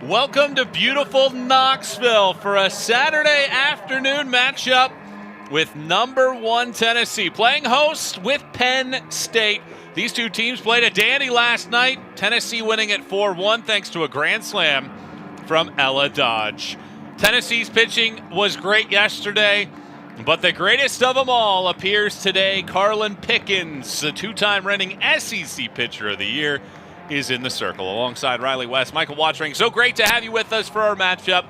Welcome to beautiful Knoxville for a Saturday afternoon matchup with number 1 Tennessee playing host with Penn State. These two teams played a dandy last night. Tennessee winning at 4-1 thanks to a grand slam from Ella Dodge. Tennessee's pitching was great yesterday, but the greatest of them all appears today. Carlin Pickens, the two-time reigning SEC Pitcher of the Year, is in the circle alongside Riley West. Michael Watchring, so great to have you with us for our matchup.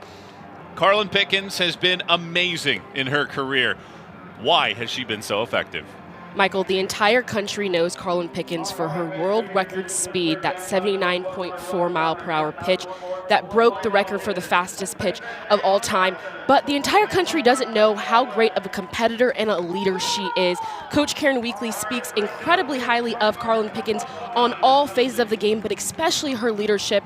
Carlin Pickens has been amazing in her career. Why has she been so effective? Michael, the entire country knows Carlin Pickens for her world record speed, that 79.4 mile per hour pitch that broke the record for the fastest pitch of all time. But the entire country doesn't know how great of a competitor and a leader she is. Coach Karen Weekly speaks incredibly highly of Carlin Pickens on all phases of the game, but especially her leadership.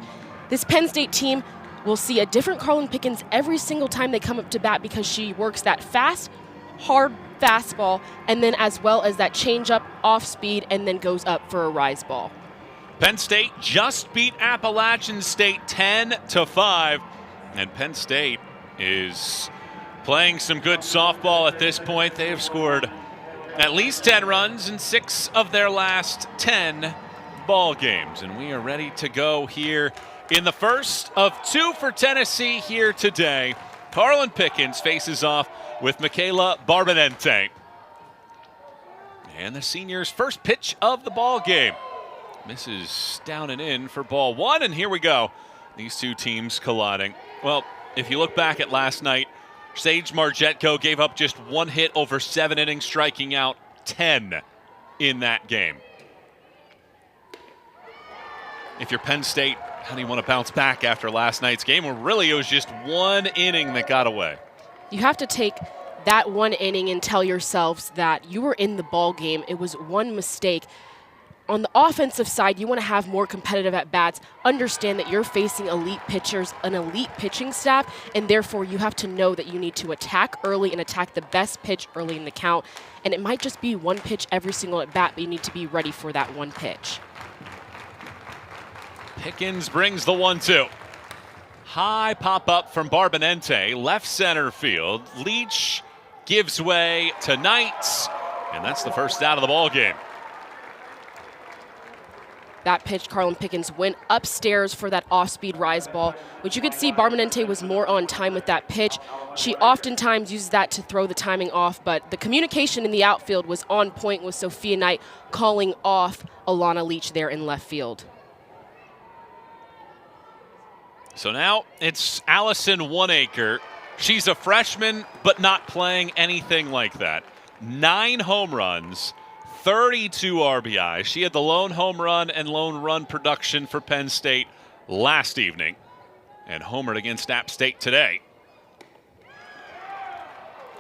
This Penn State team will see a different Carlin Pickens every single time they come up to bat because she works that fast, hard fastball, and then as well as that changeup off speed and then goes up for a rise ball. Penn State just beat Appalachian State 10-5, and Penn State is playing some good softball at this point. They have scored at least 10 runs in 6 of their last 10 ball games, and we are ready to go here in the first of 2 for Tennessee here today. Carlin Pickens faces off with Michaela Barbonente. And the senior's first pitch of the ball game. Misses down and in for ball 1, and here we go. These two teams colliding. Well, if you look back at last night, Sage Margetko gave up just 1 hit over 7 innings, striking out 10 in that game. If you're Penn State, how do you want to bounce back after last night's game where really it was just 1 inning that got away? You have to take that 1 inning and tell yourselves that you were in the ball game. It was 1 mistake. On the offensive side, you want to have more competitive at-bats. Understand that you're facing elite pitchers, an elite pitching staff, and therefore you have to know that you need to attack early and attack the best pitch early in the count. And it might just be 1 pitch every single at-bat, but you need to be ready for that 1 pitch. Pickens brings the 1-2. High pop-up from Barbonente, left center field. Leach gives way to Knights, and that's the first out of the ball game. That pitch, Carlin Pickens went upstairs for that off-speed rise ball, which you could see Barbonente was more on time with that pitch. She oftentimes uses that to throw the timing off, but the communication in the outfield was on point with Sophia Knight calling off Alana Leach there in left field. So now it's Allison Oneacre. She's a freshman, but not playing anything like that. 9 home runs, 32 RBI. She had the lone home run and lone run production for Penn State last evening and homered against App State today.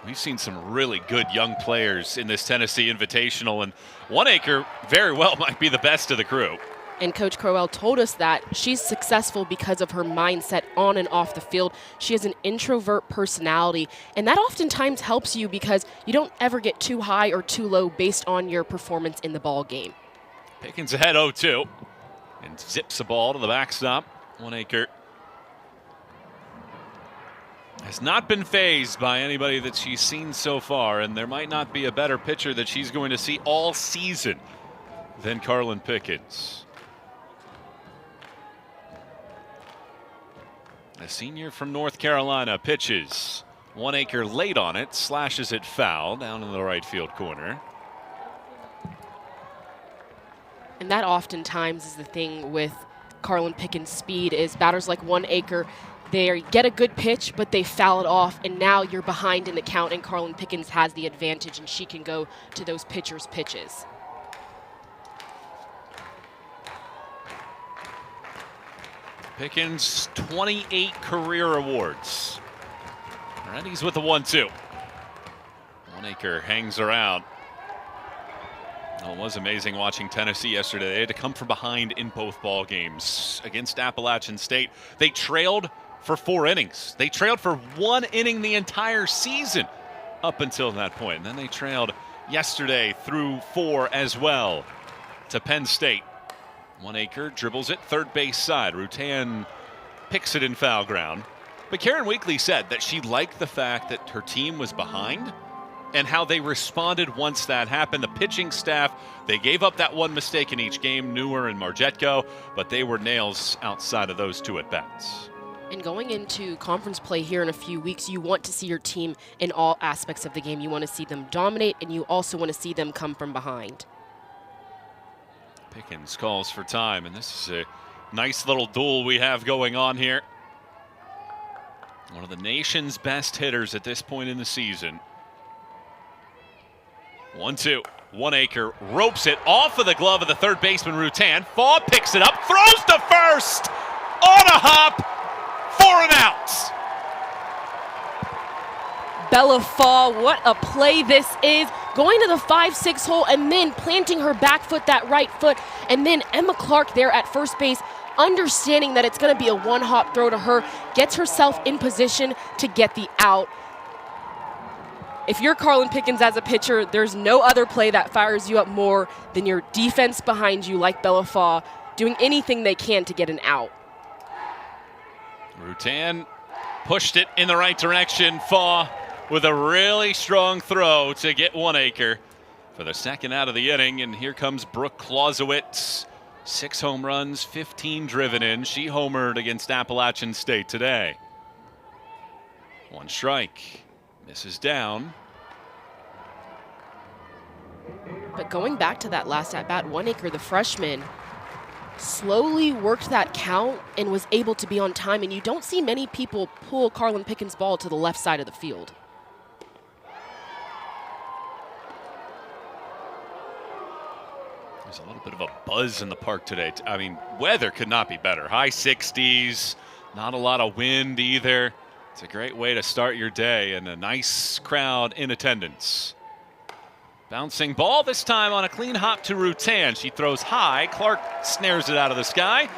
We've seen some really good young players in this Tennessee Invitational, and Oneacre very well might be the best of the crew. And Coach Crowell told us that she's successful because of her mindset on and off the field. She has an introvert personality, and that oftentimes helps you because you don't ever get too high or too low based on your performance in the ball game. Pickens ahead 0-2 and zips the ball to the backstop. Oneacre has not been fazed by anybody that she's seen so far, and there might not be a better pitcher that she's going to see all season than Carlin Pickens. A senior from North Carolina pitches. Oneacre late on it, slashes it foul down in the right field corner. And that oftentimes is the thing with Carlin Pickens' speed is batters like Oneacre, they get a good pitch, but they foul it off, and now you're behind in the count, and Carlin Pickens has the advantage, and she can go to those pitchers' pitches. Pickens, 28 career awards. Reddy's with the 1-2. Oneacre hangs around. Oh, it was amazing watching Tennessee yesterday. They had to come from behind in both ball games against Appalachian State. They trailed for 4 innings. They trailed for 1 inning the entire season up until that point. And then they trailed yesterday through 4 as well to Penn State. Oneacre dribbles it third base side. Rutan picks it in foul ground. But Karen Weekly said that she liked the fact that her team was behind and how they responded once that happened. The pitching staff, they gave up that one mistake in each game, Newer and Marjetko, but they were nails outside of those two at-bats. And going into conference play here in a few weeks, you want to see your team in all aspects of the game. You want to see them dominate, and you also want to see them come from behind. Pickens calls for time, and this is a nice little duel we have going on here. One of the nation's best hitters at this point in the season. 1-2. 1 acre ropes it off of the glove of the third baseman, Rutan. Faw picks it up, throws to first on a hop for an out. Bella Faw, what a play this is. Going to the 5-6 hole and then planting her back foot, that right foot, and then Emma Clark there at first base, understanding that it's going to be a one-hop throw to her, gets herself in position to get the out. If you're Carlin Pickens as a pitcher, there's no other play that fires you up more than your defense behind you, like Bella Faw, doing anything they can to get an out. Rutan pushed it in the right direction. Faw with a really strong throw to get 1 acre for the second out of the inning. And here comes Brooke Clausewitz. 6 home runs, 15 driven in. She homered against Appalachian State today. 1 strike. Misses down. But going back to that last at-bat, 1 acre, the freshman, slowly worked that count and was able to be on time. And you don't see many people pull Carlin Pickens' ball to the left side of the field. There's a little bit of a buzz in the park today. I mean, weather could not be better. High 60s, not a lot of wind either. It's a great way to start your day and a nice crowd in attendance. Bouncing ball this time on a clean hop to Rutan. She throws high. Clark snares it out of the sky.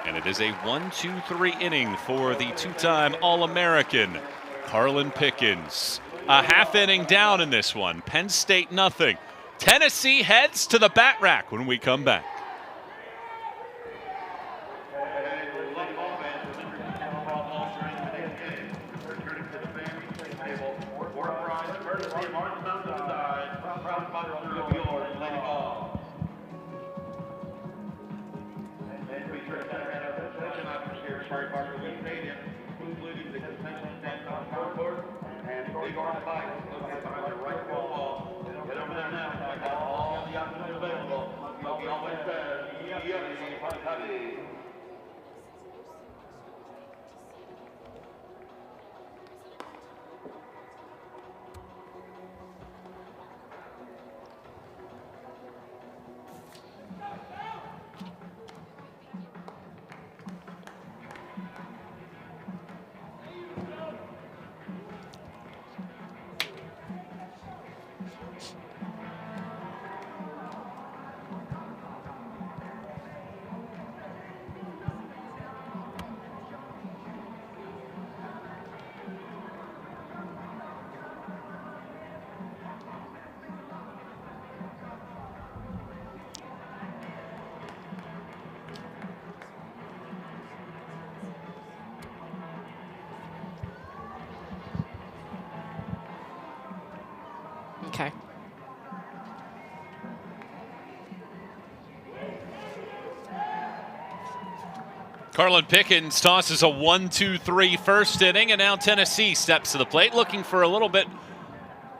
And it is a 1-2-3 inning for the 2-time All-American, Carlin Pickens. A half inning down in this one. Penn State nothing. Tennessee heads to the bat rack when we come back. Okay. Carlin Pickens tosses a 1-2-3 first inning, and now Tennessee steps to the plate looking for a little bit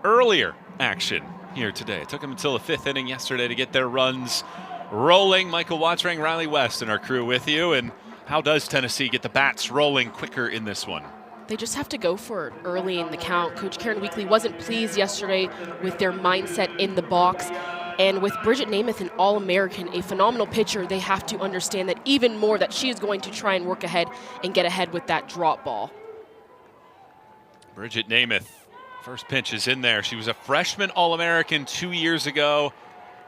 earlier action here today. It took them until the 5th inning yesterday to get their runs rolling. Michael Watring, Riley West, and our crew with you. And how does Tennessee get the bats rolling quicker in this one? They just have to go for it early in the count. Coach Karen Weekly wasn't pleased yesterday with their mindset in the box. And with Bridget Namath, an All-American, a phenomenal pitcher, they have to understand that even more that she is going to try and work ahead and get ahead with that drop ball. Bridget Namath, first pitch is in there. She was a freshman All-American 2 years ago.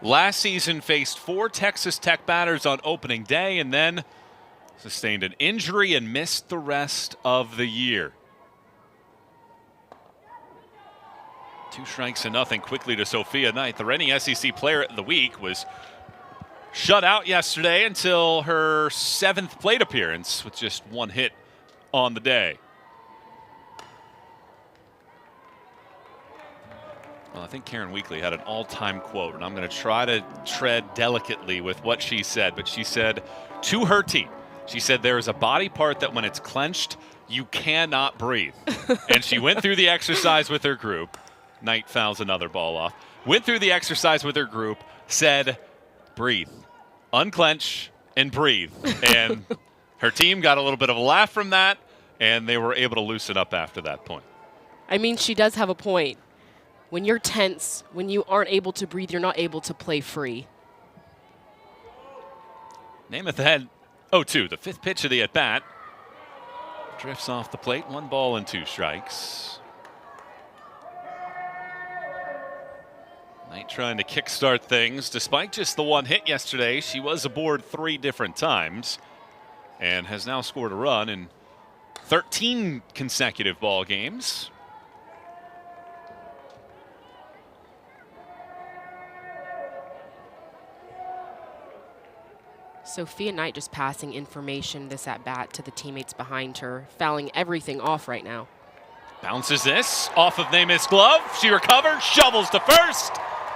Last season faced 4 Texas Tech batters on opening day and then sustained an injury and missed the rest of the year. 2 strikes and nothing quickly to Sophia Knight. The reigning SEC Player of the Week was shut out yesterday until her 7th plate appearance with just 1 hit on the day. Well, I think Karen Weekly had an all-time quote, and I'm going to try to tread delicately with what she said, but she said to her team, she said, there is a body part that when it's clenched, you cannot breathe. And she went through the exercise with her group. Knight fouls another ball off. Went through the exercise with her group, said, breathe, unclench, and breathe. And her team got a little bit of a laugh from that, and they were able to loosen up after that point. I mean, she does have a point. When you're tense, when you aren't able to breathe, you're not able to play free. Namath had 0-2, the fifth pitch of the at-bat. Drifts off the plate, 1 ball and 2 strikes. Knight trying to kickstart things. Despite just the 1 hit yesterday, she was aboard 3 different times and has now scored a run in 13 consecutive ball games. Sophia Knight just passing information this at-bat to the teammates behind her, fouling everything off right now. Bounces this off of Namath's glove. She recovers, shovels to first.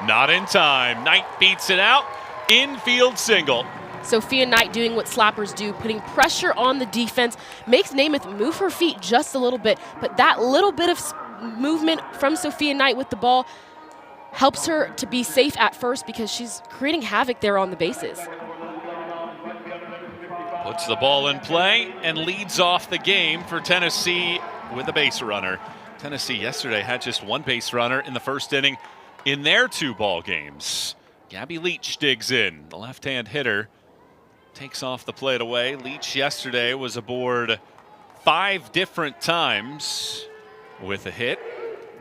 Not in time. Knight beats it out. Infield single. Sophia Knight doing what slappers do, putting pressure on the defense, makes Namath move her feet just a little bit, but that little bit of movement from Sophia Knight with the ball helps her to be safe at first because she's creating havoc there on the bases. Puts the ball in play and leads off the game for Tennessee with a base runner. Tennessee yesterday had just 1 base runner in the first inning in their 2 ball games. Gabby Leach digs in. The left-hand hitter takes off the plate away. Leach yesterday was aboard 5 different times with a hit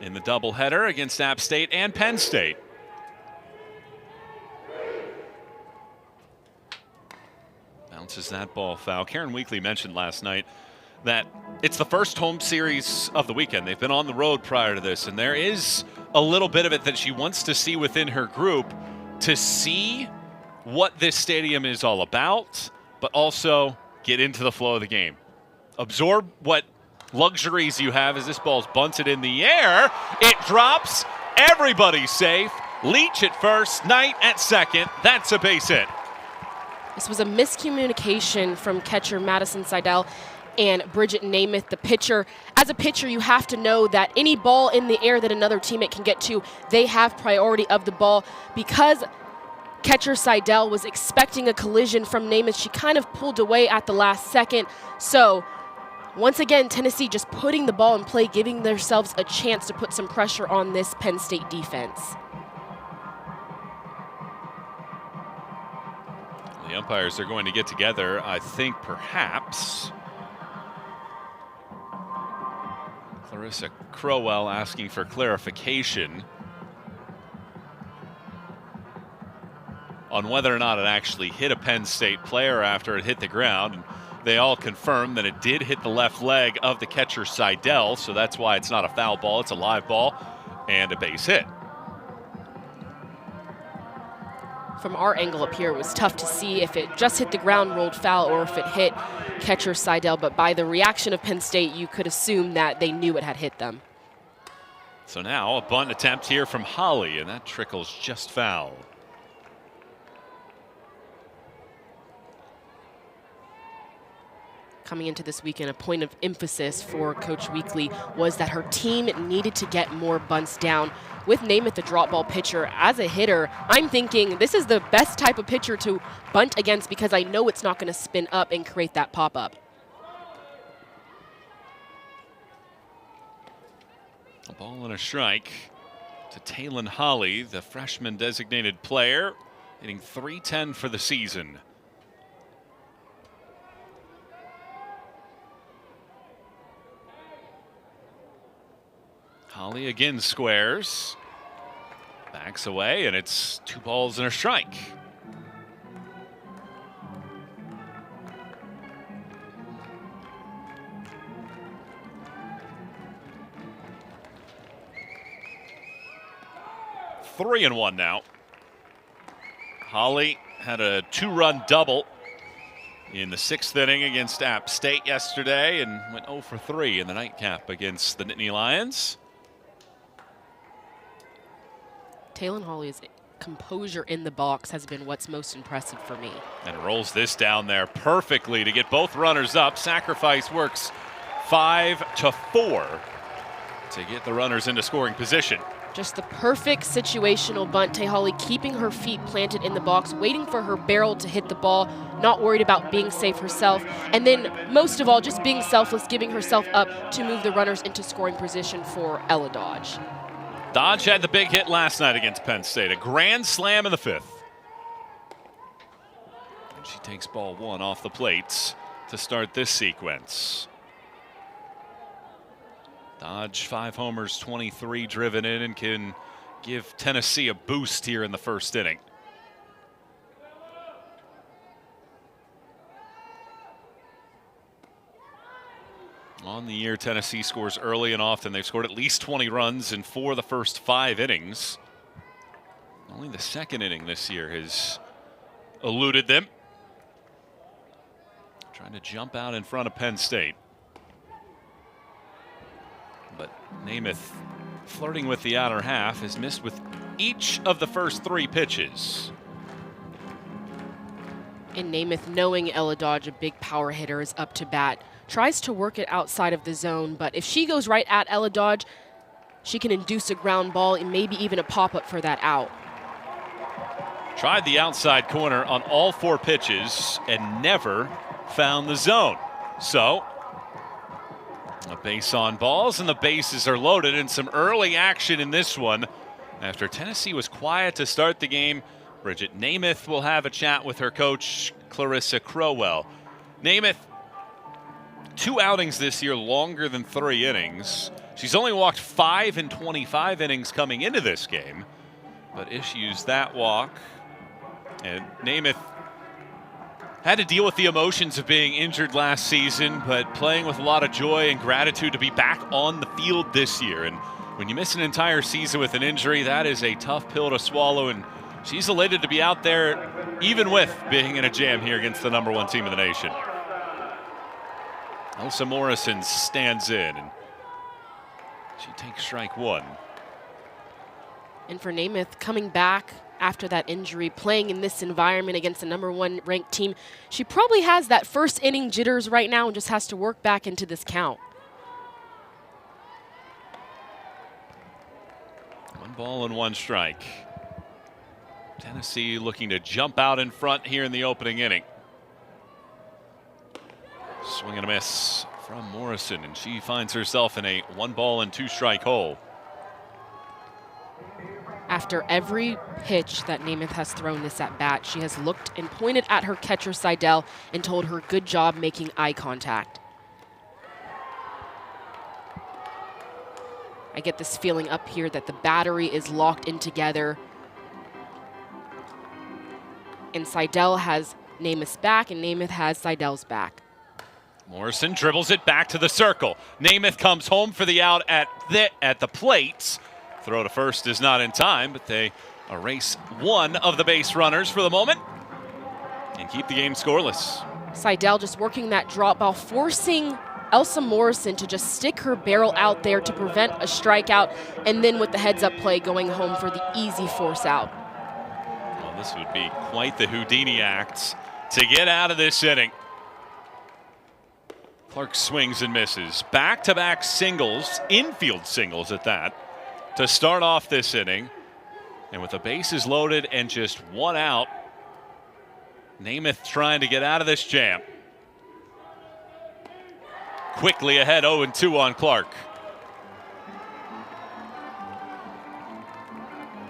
in the doubleheader against App State and Penn State. Bounces that ball foul. Karen Weekly mentioned last night that it's the first home series of the weekend. They've been on the road prior to this, and there is a little bit of it that she wants to see within her group to see what this stadium is all about, but also get into the flow of the game. Absorb what luxuries you have as this ball's bunted in the air. It drops. Everybody's safe. Leach at first, Knight at second. That's a base hit. This was a miscommunication from catcher Madison Seidel and Bridget Namath, the pitcher. As a pitcher, you have to know that any ball in the air that another teammate can get to, they have priority of the ball. Because catcher Seidel was expecting a collision from Namath, she kind of pulled away at the last second. So once again, Tennessee just putting the ball in play, giving themselves a chance to put some pressure on this Penn State defense. The umpires are going to get together, I think, perhaps. Clarissa Crowell asking for clarification on whether or not it actually hit a Penn State player after it hit the ground. And they all confirmed that it did hit the left leg of the catcher Seidel, so that's why it's not a foul ball, it's a live ball and a base hit. From our angle up here, it was tough to see if it just hit the ground, rolled foul, or if it hit catcher Seidel. But by the reaction of Penn State, you could assume that they knew it had hit them. So now a bunt attempt here from Holly, and that trickles just foul. Coming into this weekend, a point of emphasis for Coach Weekly was that her team needed to get more bunts down. With Namath, the drop ball pitcher, as a hitter, I'm thinking this is the best type of pitcher to bunt against because I know it's not going to spin up and create that pop-up. A ball and a strike to Taylon Holly, the freshman designated player, hitting .310 for the season. Holly again squares, backs away, and it's 2 balls and a strike. Three and one now. Holly had a 2-run double in the 6th inning against App State yesterday and went 0 for 3 in the nightcap against the Nittany Lions. Talon Hawley's composure in the box has been what's most impressive for me. And rolls this down there perfectly to get both runners up. Sacrifice works 5-4 to get the runners into scoring position. Just the perfect situational bunt. Tay Hawley keeping her feet planted in the box, waiting for her barrel to hit the ball, not worried about being safe herself. And then, most of all, just being selfless, giving herself up to move the runners into scoring position for Ella Dodge. Dodge had the big hit last night against Penn State, a grand slam in the 5th. And she takes ball 1 off the plates to start this sequence. Dodge 5 homers, 23 driven in, and can give Tennessee a boost here in the 1st inning. On the year, Tennessee scores early and often. They've scored at least 20 runs in 4 of the first 5 innings. Only the 2nd inning this year has eluded them. Trying to jump out in front of Penn State. But Namath, flirting with the outer half, has missed with each of the first 3 pitches. And Namath, knowing Ella Dodge, a big power hitter, is up to bat, tries to work it outside of the zone, but if she goes right at Ella Dodge, she can induce a ground ball and maybe even a pop-up for that out. Tried the outside corner on all 4 pitches and never found the zone. So, a base on balls, and the bases are loaded, and some early action in this one. After Tennessee was quiet to start the game, Bridget Namath will have a chat with her coach, Clarissa Crowell. Namath, 2 outings this year, longer than 3 innings. She's only walked 5 in 25 innings coming into this game, but issues that walk. And Namath had to deal with the emotions of being injured last season, but playing with a lot of joy and gratitude to be back on the field this year. And when you miss an entire season with an injury, that is a tough pill to swallow, and she's elated to be out there, even with being in a jam here against the #1 team in the nation. Elsa Morrison stands in, and she takes strike 1. And for Namath, coming back after that injury, playing in this environment against the #1 ranked team, she probably has that 1st inning jitters right now and just has to work back into this count. 1 ball and 1 strike. Tennessee looking to jump out in front here in the opening inning. Swing and a miss from Morrison, and she finds herself in a 1 ball and 2 strike hole. After every pitch that Namath has thrown this at bat, she has looked and pointed at her catcher Seidel and told her good job making eye contact. I get this feeling up here that the battery is locked in together. And Seidel has Namath's back, and Namath has Seidel's back. Morrison dribbles it back to the circle. Namath comes home for the out at the plate. Throw to first is not in time, but they erase 1 of the base runners for the moment and keep the game scoreless. Seidel just working that drop ball, forcing Elsa Morrison to just stick her barrel out there to prevent a strikeout, and then with the heads-up play going home for the easy force out. Well, this would be quite the Houdini act to get out of this inning. Clark swings and misses. Back-to-back singles, infield singles at that, to start off this inning. And with the bases loaded and just 1 out, Namath trying to get out of this jam. Quickly ahead, 0-2 on Clark.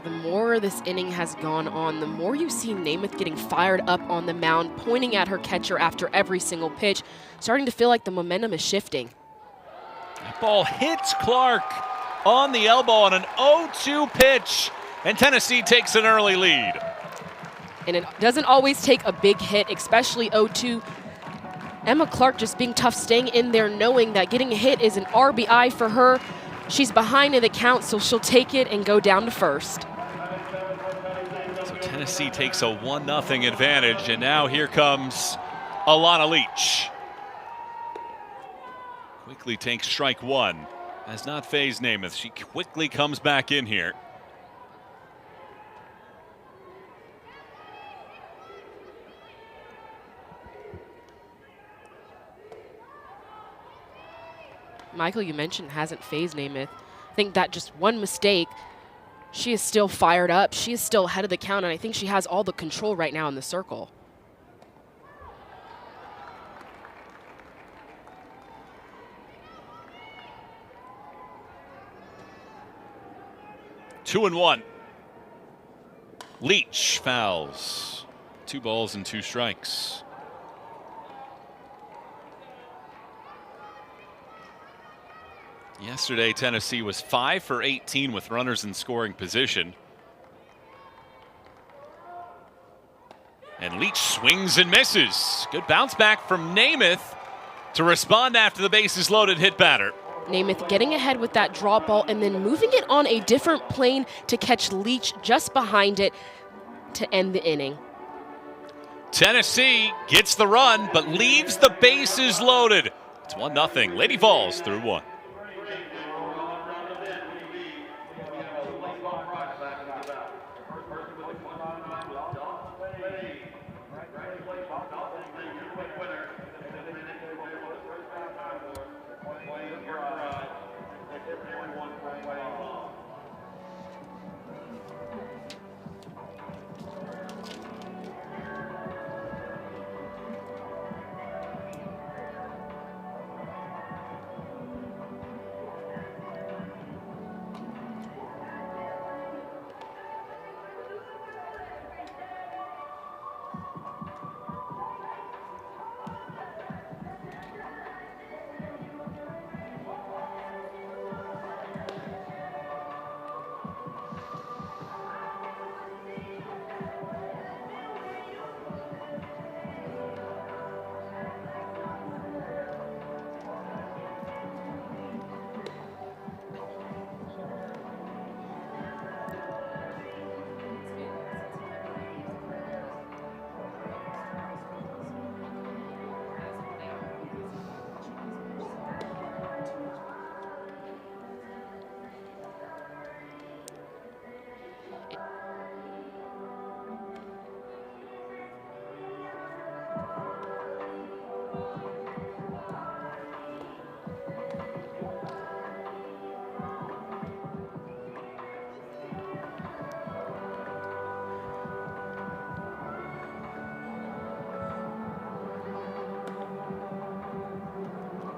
The more this inning has gone on, the more you see Namath getting fired up on the mound, pointing at her catcher after every single pitch, starting to feel like the momentum is shifting. That ball hits Clark on the elbow on an 0-2 pitch, and Tennessee takes an early lead. And it doesn't always take a big hit, especially 0-2. Emma Clark just being tough, staying in there, knowing that getting a hit is an RBI for her. She's behind in the count, so she'll take it and go down to first. So Tennessee takes a 1-0 advantage, and now here comes Alana Leach. Quickly takes strike one. Has not phased Namath. She quickly comes back in here. Michael, you mentioned hasn't phased Namath. I think that just one mistake, she is still fired up. She is still ahead of the count, and I think she has all the control right now in the circle. Two and one. Leach fouls. 2 balls and 2 strikes. Yesterday, Tennessee was 5 for 18 with runners in scoring position. And Leach swings and misses. Good bounce back from Namath to respond after the bases loaded hit batter. Namath getting ahead with that drop ball and then moving it on a different plane to catch Leach just behind it to end the inning. Tennessee gets the run but leaves the bases loaded. It's 1-0. Lady Vols through 1.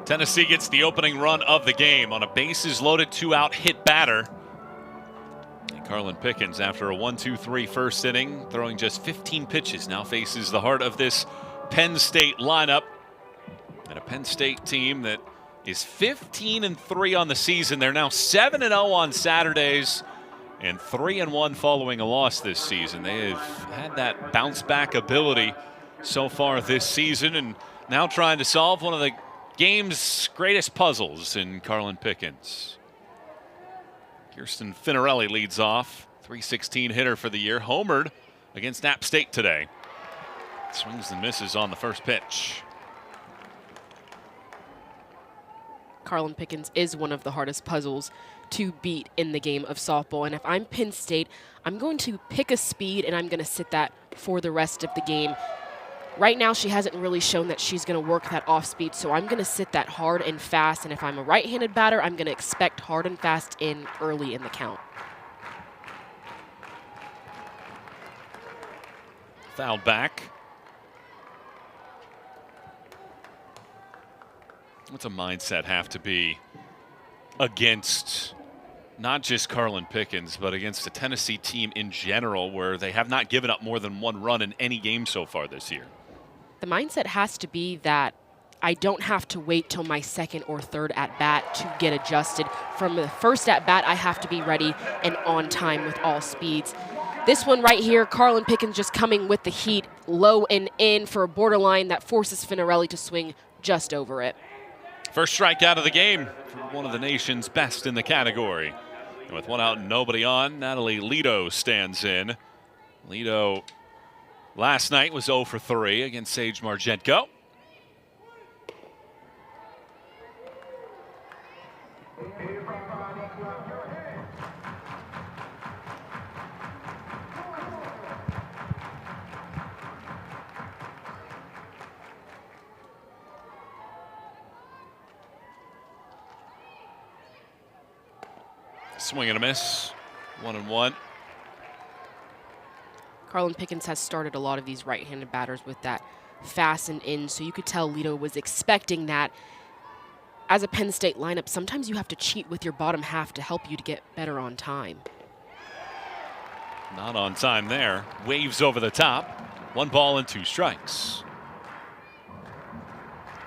Tennessee gets the opening run of the game on a bases loaded 2-out hit batter. And Carlin Pickens, after a 1-2-3 first inning, throwing just 15 pitches, now faces the heart of this Penn State lineup. And a Penn State team that is 15-3 on the season. They're now 7-0 on Saturdays and 3-1 following a loss this season. They have had that bounce back ability so far this season and now trying to solve one of the game's greatest puzzles in Carlin Pickens. Kirsten Finarelli leads off, .316 hitter for the year, homered against App State today. Swings and misses on the first pitch. Carlin Pickens is one of the hardest puzzles to beat in the game of softball, and if I'm Penn State, I'm going to pick a speed and I'm going to sit that for the rest of the game. Right now, she hasn't really shown that she's going to work that off speed, so I'm going to sit that hard and fast. And if I'm a right-handed batter, I'm going to expect hard and fast in early in the count. Fouled back. What's a mindset have to be against not just Carlin Pickens, but against the Tennessee team in general, where they have not given up more than 1 run in any game so far this year? The mindset has to be that I don't have to wait till my second or third at-bat to get adjusted. From the first at-bat, I have to be ready and on time with all speeds. This one right here, Carlin Pickens just coming with the heat, low and in for a borderline that forces Finarelli to swing just over it. First strikeout of the game for one of the nation's best in the category. And with 1 out and nobody on, Natalie Lido stands in. Lido last night was 0 for 3 against Sage Margenko. Swing and a miss. 1-1. Carlin Pickens has started a lot of these right-handed batters with that fast and in, so you could tell Lito was expecting that. As a Penn State lineup, sometimes you have to cheat with your bottom half to help you to get better on time. Not on time there. Waves over the top. 1 ball and 2 strikes.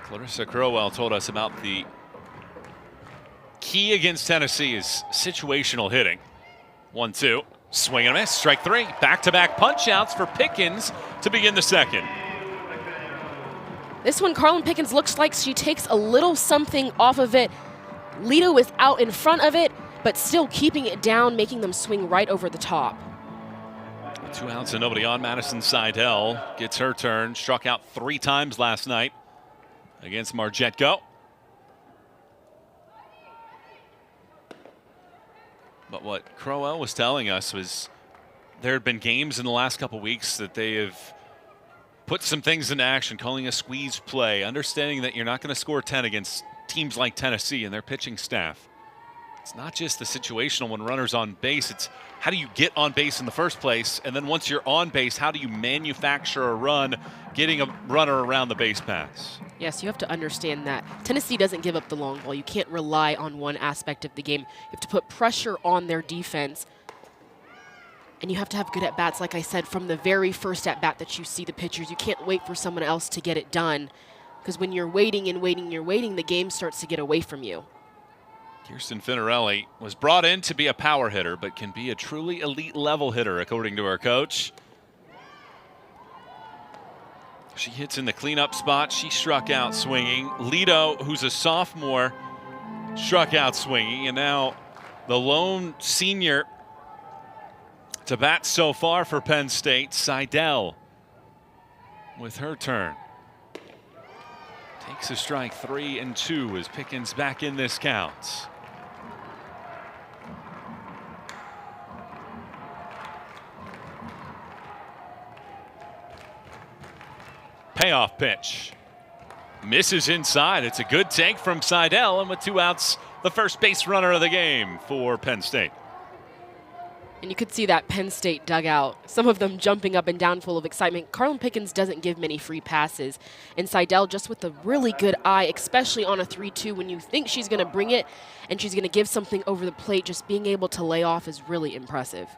Clarissa Crowell told us about the key against Tennessee is situational hitting. 1-2. Swing and a miss. Strike 3. Back-to-back punch-outs for Pickens to begin the second. This one, Carlin Pickens looks like she takes a little something off of it. Lito is out in front of it, but still keeping it down, making them swing right over the top. 2 outs and nobody on. Madison Seidel gets her turn. Struck out 3 times last night against Margetko. But what Crowell was telling us was there had been games in the last couple weeks that they have put some things into action, calling a squeeze play, understanding that you're not going to score 10 against teams like Tennessee and their pitching staff. It's not just the situational when runners on base, it's how do you get on base in the first place, and then once you're on base, how do you manufacture a run, getting a runner around the base paths? Yes, you have to understand that Tennessee doesn't give up the long ball. You can't rely on one aspect of the game. You have to put pressure on their defense. And you have to have good at-bats, like I said, from the very first at-bat that you see the pitchers. You can't wait for someone else to get it done. Because when you're waiting and waiting, the game starts to get away from you. Kirsten Finarelli was brought in to be a power hitter, but can be a truly elite level hitter, according to her coach. She hits in the cleanup spot. She struck out swinging. Lito, who's a sophomore, struck out swinging. And now the lone senior to bat so far for Penn State, Seidel, with her turn. Takes a strike 3 and 2 as Pickens back in this count. Payoff pitch. Misses inside. It's a good take from Seidel, and with 2 outs, the first base runner of the game for Penn State. And you could see that Penn State dugout, some of them jumping up and down full of excitement. Carlin Pickens doesn't give many free passes. And Seidel just with a really good eye, especially on a 3-2 when you think she's going to bring it and she's going to give something over the plate, just being able to lay off is really impressive.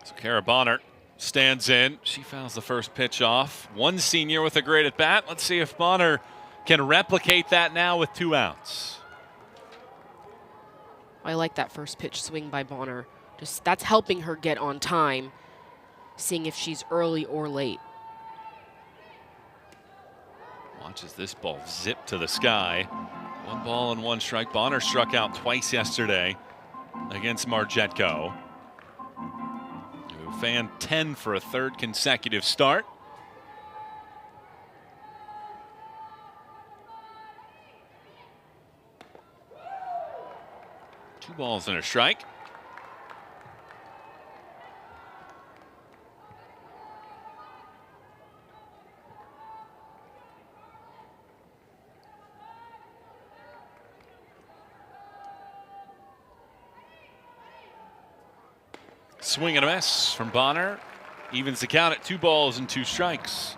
So Kara Bonner stands in. She fouls the first pitch off. One senior with a great at bat. Let's see if Bonner can replicate that now with 2 outs. I like that first pitch swing by Bonner. Just that's helping her get on time, seeing if she's early or late. Watches this ball zip to the sky. 1 ball and 1 strike. Bonner struck out twice yesterday against Margetko, who fanned 10 for a 3rd consecutive start. Two balls and a strike. Swing and a miss from Bonner. Evens the count at 2 balls and 2 strikes.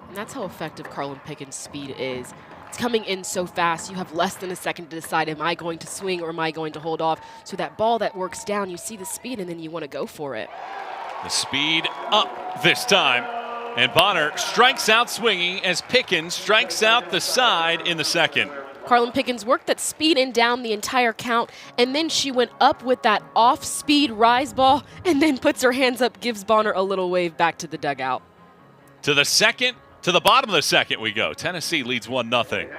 And that's how effective Carlin Pickens' speed is. It's coming in so fast, you have less than a second to decide, am I going to swing or am I going to hold off? So that ball that works down, you see the speed and then you want to go for it. The speed up this time. And Bonner strikes out swinging as Pickens strikes out the side in the second. Carlin Pickens worked that speed and down the entire count, and then she went up with that off-speed rise ball and then puts her hands up, gives Bonner a little wave back to the dugout. To the second, to the bottom of the second we go. Tennessee leads 1-0.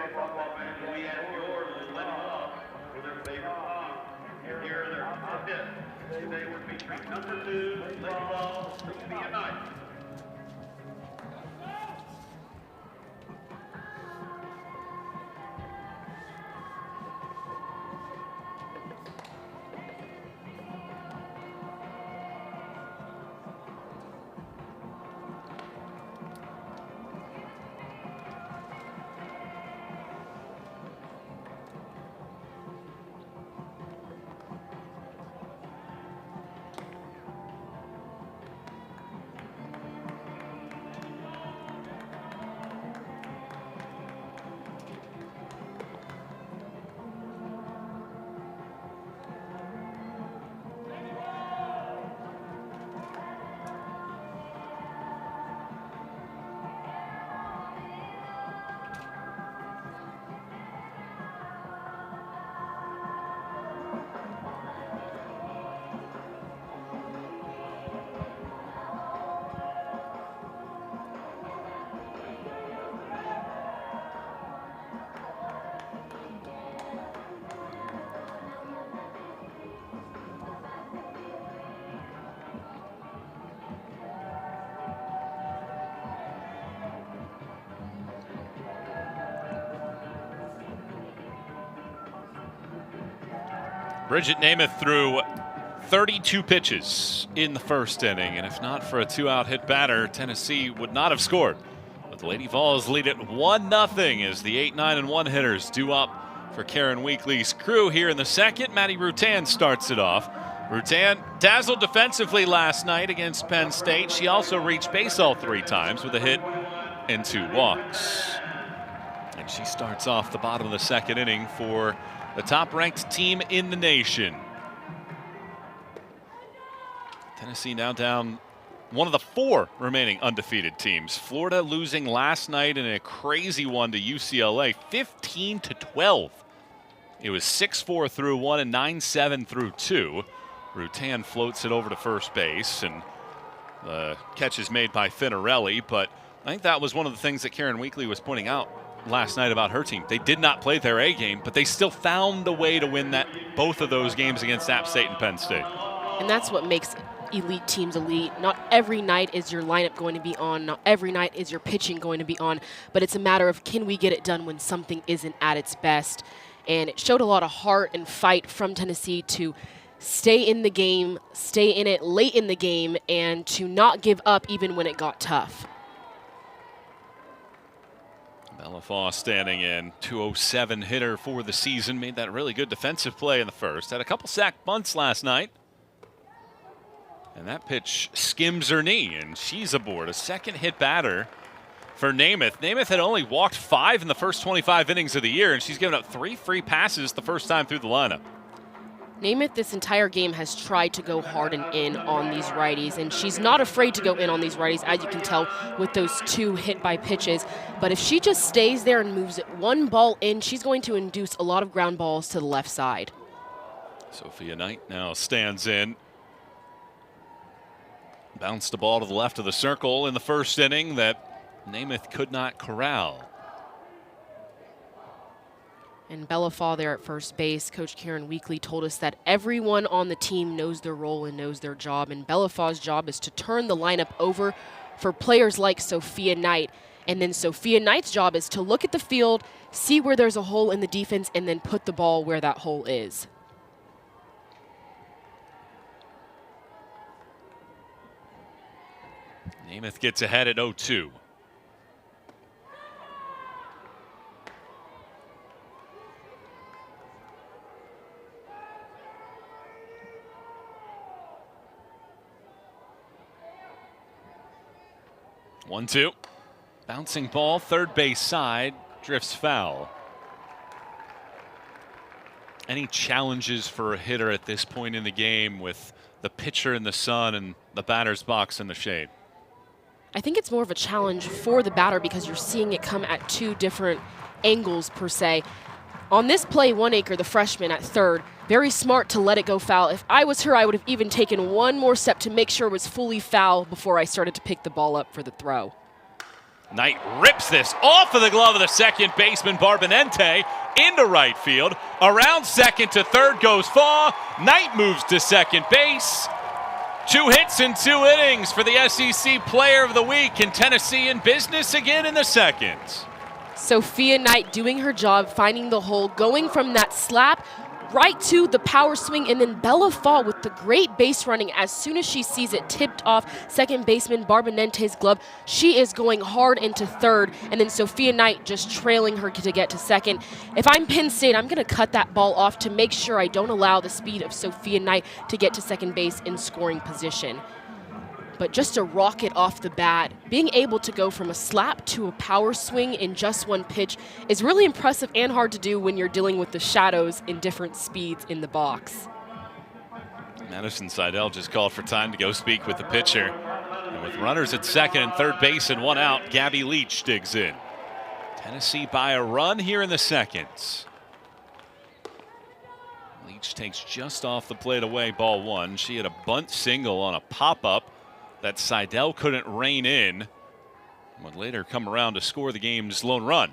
Bridget Namath threw 32 pitches in the first inning, and if not for a 2-out hit batter, Tennessee would not have scored. But the Lady Vols lead it 1-0 as the 8, 9, and 1 hitters due up for Karen Weekly's crew here in the second. Maddie Rutan starts it off. Rutan dazzled defensively last night against Penn State. She also reached base all 3 times with a hit and 2 walks. And she starts off the bottom of the second inning for the top-ranked team in the nation. Tennessee now down one of the 4 remaining undefeated teams. Florida losing last night in a crazy one to UCLA, 15-12. It was 6-4 through 1 and 9-7 through 2. Rutan floats it over to first base, and the catch is made by Finarelli. But I think that was one of the things that Karen Weekly was pointing out last night about her team. They did not play their A game, but they still found a way to win both of those games against App State and Penn State. And that's what makes elite teams elite. Not every night is your lineup going to be on. Not every night is your pitching going to be on. But it's a matter of, can we get it done when something isn't at its best? And it showed a lot of heart and fight from Tennessee to stay in the game, stay in it late in the game, and to not give up even when it got tough. Bellafaw standing in, 207 hitter for the season, made that really good defensive play in the first. Had a couple sack bunts last night. And that pitch skims her knee, and she's aboard. A second hit batter for Namath. Namath had only walked 5 in the first 25 innings of the year, and she's given up 3 free passes the first time through the lineup. Namath this entire game has tried to go hard and in on these righties, and she's not afraid to go in on these righties, as you can tell with those 2 hit-by pitches. But if she just stays there and moves it 1 ball in, she's going to induce a lot of ground balls to the left side. Sophia Knight now stands in. Bounced the ball to the left of the circle in the first inning that Namath could not corral. And Bellafaw there at first base. Coach Karen Weekly told us that everyone on the team knows their role and knows their job. And Bellafaw's job is to turn the lineup over for players like Sophia Knight. And then Sophia Knight's job is to look at the field, see where there's a hole in the defense, and then put the ball where that hole is. Namath gets ahead at 0-2. One, 2. Bouncing ball, third base side, drifts foul. Any challenges for a hitter at this point in the game with the pitcher in the sun and the batter's box in the shade? I think it's more of a challenge for the batter because you're seeing it come at 2 different angles per se. On this play, Oneacre, the freshman at third, very smart to let it go foul. If I was her, I would have even taken 1 more step to make sure it was fully foul before I started to pick the ball up for the throw. Knight rips this off of the glove of the second baseman, Barbonente, into right field. Around second to third goes Faw. Knight moves to second base. 2 hits in 2 innings for the SEC Player of the Week, and Tennessee in business again in the second. Sophia Knight doing her job, finding the hole, going from that slap right to the power swing, and then Bellafaw with the great base running. As soon as she sees it tipped off second baseman Barbonente's glove, she is going hard into third, and then Sophia Knight just trailing her to get to second. If I'm Penn State, I'm going to cut that ball off to make sure I don't allow the speed of Sophia Knight to get to second base in scoring position. But just a rocket off the bat, being able to go from a slap to a power swing in just 1 pitch is really impressive and hard to do when you're dealing with the shadows in different speeds in the box. Madison Seidel just called for time to go speak with the pitcher. And with runners at second and third base and 1 out, Gabby Leach digs in. Tennessee by a run here in the second. Leach takes just off the plate away, ball 1. She had a bunt single on a pop-up that Seidel couldn't rein in, would later come around to score the game's lone run.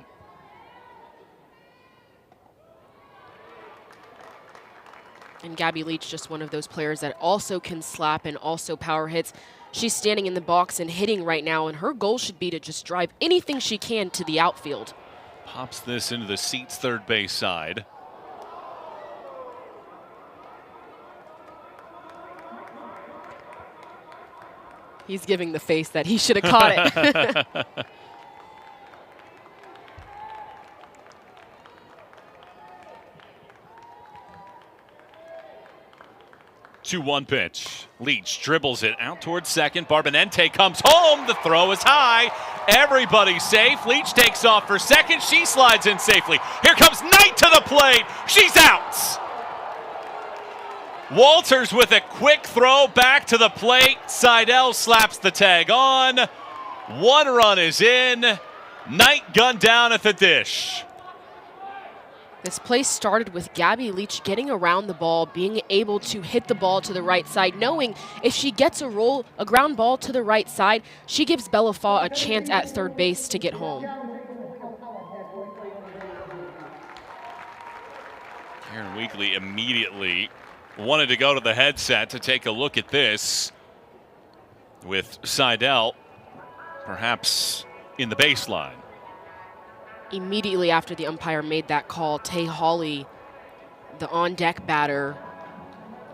And Gabby Leach, just one of those players that also can slap and also power hits. She's standing in the box and hitting right now, and her goal should be to just drive anything she can to the outfield. Pops this into the seats third base side. He's giving the face that he should have caught it. 2-1 pitch. Leach dribbles it out towards second. Barbonente comes home. The throw is high. Everybody's safe. Leach takes off for second. She slides in safely. Here comes Knight to the plate. She's out. Walters with a quick throw back to the plate. Seidel slaps the tag on. 1 run is in. Knight gunned down at the dish. This play started with Gabby Leach getting around the ball, being able to hit the ball to the right side, knowing if she gets a ground ball to the right side, she gives Bella Faw a chance at third base to get home. Karen Weekly immediately wanted to go to the headset to take a look at this with Seidel perhaps in the baseline. Immediately after the umpire made that call, Tay Hawley, the on-deck batter,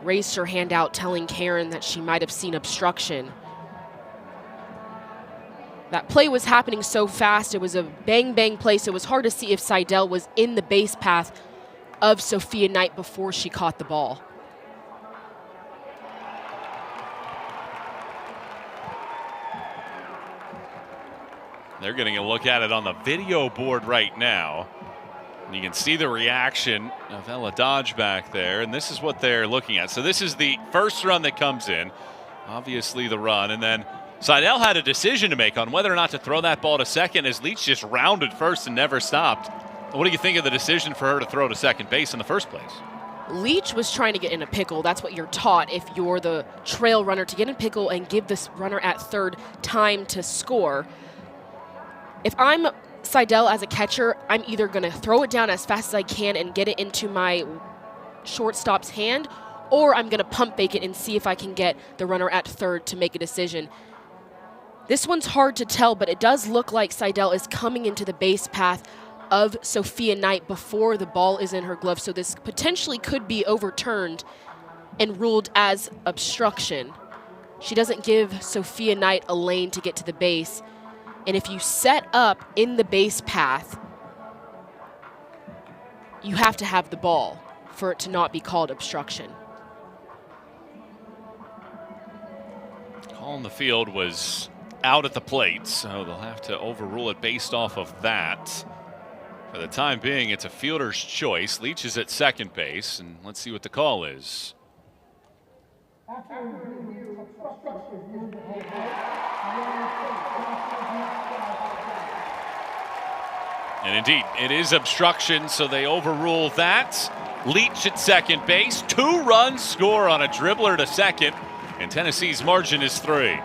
raised her hand out telling Karen that she might have seen obstruction. That play was happening so fast, it was a bang-bang play, so it was hard to see if Seidel was in the base path of Sophia Knight before she caught the ball. They're getting a look at it on the video board right now. And you can see the reaction of Ella Dodge back there, and this is what they're looking at. So this is the first run that comes in, obviously the run, and then Seidel had a decision to make on whether or not to throw that ball to second as Leach just rounded first and never stopped. What do you think of the decision for her to throw to second base in the first place? Leach was trying to get in a pickle. That's what you're taught if you're the trail runner, to get in a pickle and give this runner at third time to score. If I'm Seidel as a catcher, I'm either going to throw it down as fast as I can and get it into my shortstop's hand, or I'm going to pump fake it and see if I can get the runner at third to make a decision. This one's hard to tell, but it does look like Seidel is coming into the base path of Sophia Knight before the ball is in her glove, so this potentially could be overturned and ruled as obstruction. She doesn't give Sophia Knight a lane to get to the base. And if you set up in the base path, you have to have the ball for it to not be called obstruction. Call in the field was out at the plate, so they'll have to overrule it based off of that. For the time being, it's a fielder's choice. Leach is at second base, and let's see what the call is. And indeed, it is obstruction, so they overrule that. Leach at second base. 2-run score on a dribbler to second, and Tennessee's margin is 3.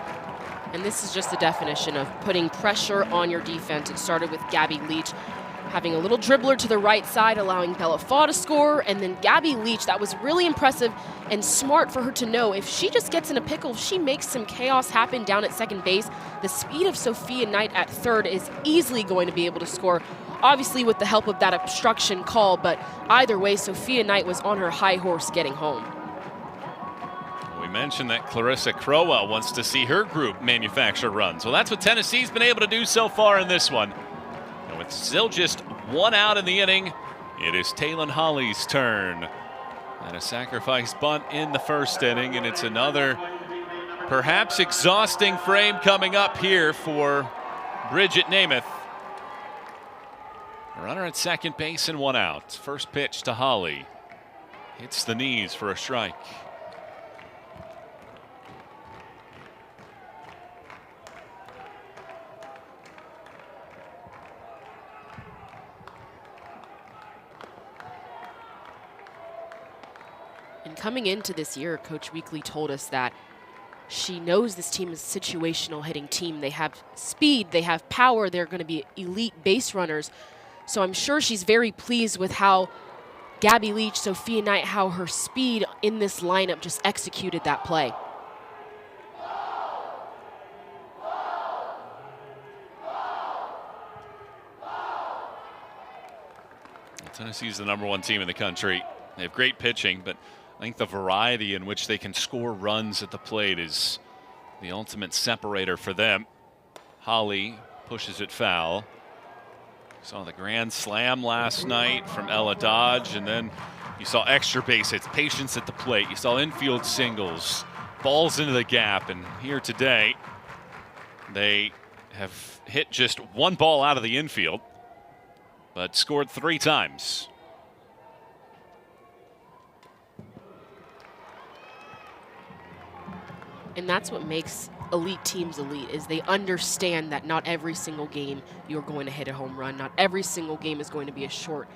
And this is just the definition of putting pressure on your defense. It started with Gabby Leach having a little dribbler to the right side, allowing Bella Faw to score, and then Gabby Leach, that was really impressive and smart for her to know if she just gets in a pickle, if she makes some chaos happen down at second base, the speed of Sophia Knight at third is easily going to be able to score, obviously with the help of that obstruction call, but either way, Sophia Knight was on her high horse getting home. We mentioned that Clarissa Crowell wants to see her group manufacture runs. Well, that's what Tennessee's been able to do so far in this one. And with still just 1 out in the inning, it is Taylon Holly's turn. And a sacrifice bunt in the first inning, and it's another perhaps exhausting frame coming up here for Bridget Namath. Runner at second base and 1 out. First pitch to Holly. Hits the knees for a strike. And coming into this year, Coach Weekly told us that she knows this team is a situational hitting team. They have speed, they have power, they're going to be elite base runners. So I'm sure she's very pleased with how Gabby Leach, Sophia Knight, how her speed in this lineup just executed that play. Tennessee's the #1 team in the country. They have great pitching, but I think the variety in which they can score runs at the plate is the ultimate separator for them. Holly pushes it foul. Saw the grand slam last night from Ella Dodge, and then you saw extra base hits, patience at the plate. You saw infield singles, balls into the gap, and here today, they have hit just one ball out of the infield, but scored 3 times. And that's what makes elite teams elite, is they understand that not every single game you're going to hit a home run. Not every single game is going to be a short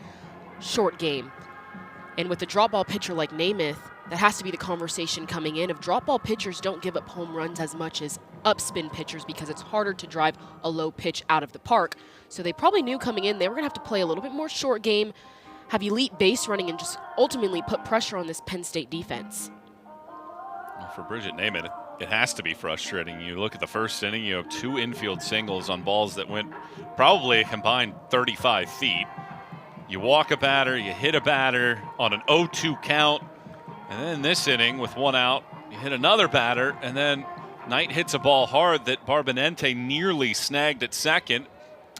game. And with a drop ball pitcher like Namath, that has to be the conversation coming in. If drop ball pitchers don't give up home runs as much as upspin pitchers, because it's harder to drive a low pitch out of the park. So they probably knew coming in they were going to have to play a little bit more short game, have elite base running, and just ultimately put pressure on this Penn State defense. Well, for Bridget Namath, it has to be frustrating. You look at the first inning, you have 2 infield singles on balls that went probably a combined 35 feet. You walk a batter, you hit a batter on an 0-2 count, and then this inning with 1 out, you hit another batter, and then Knight hits a ball hard that Barbonente nearly snagged at second,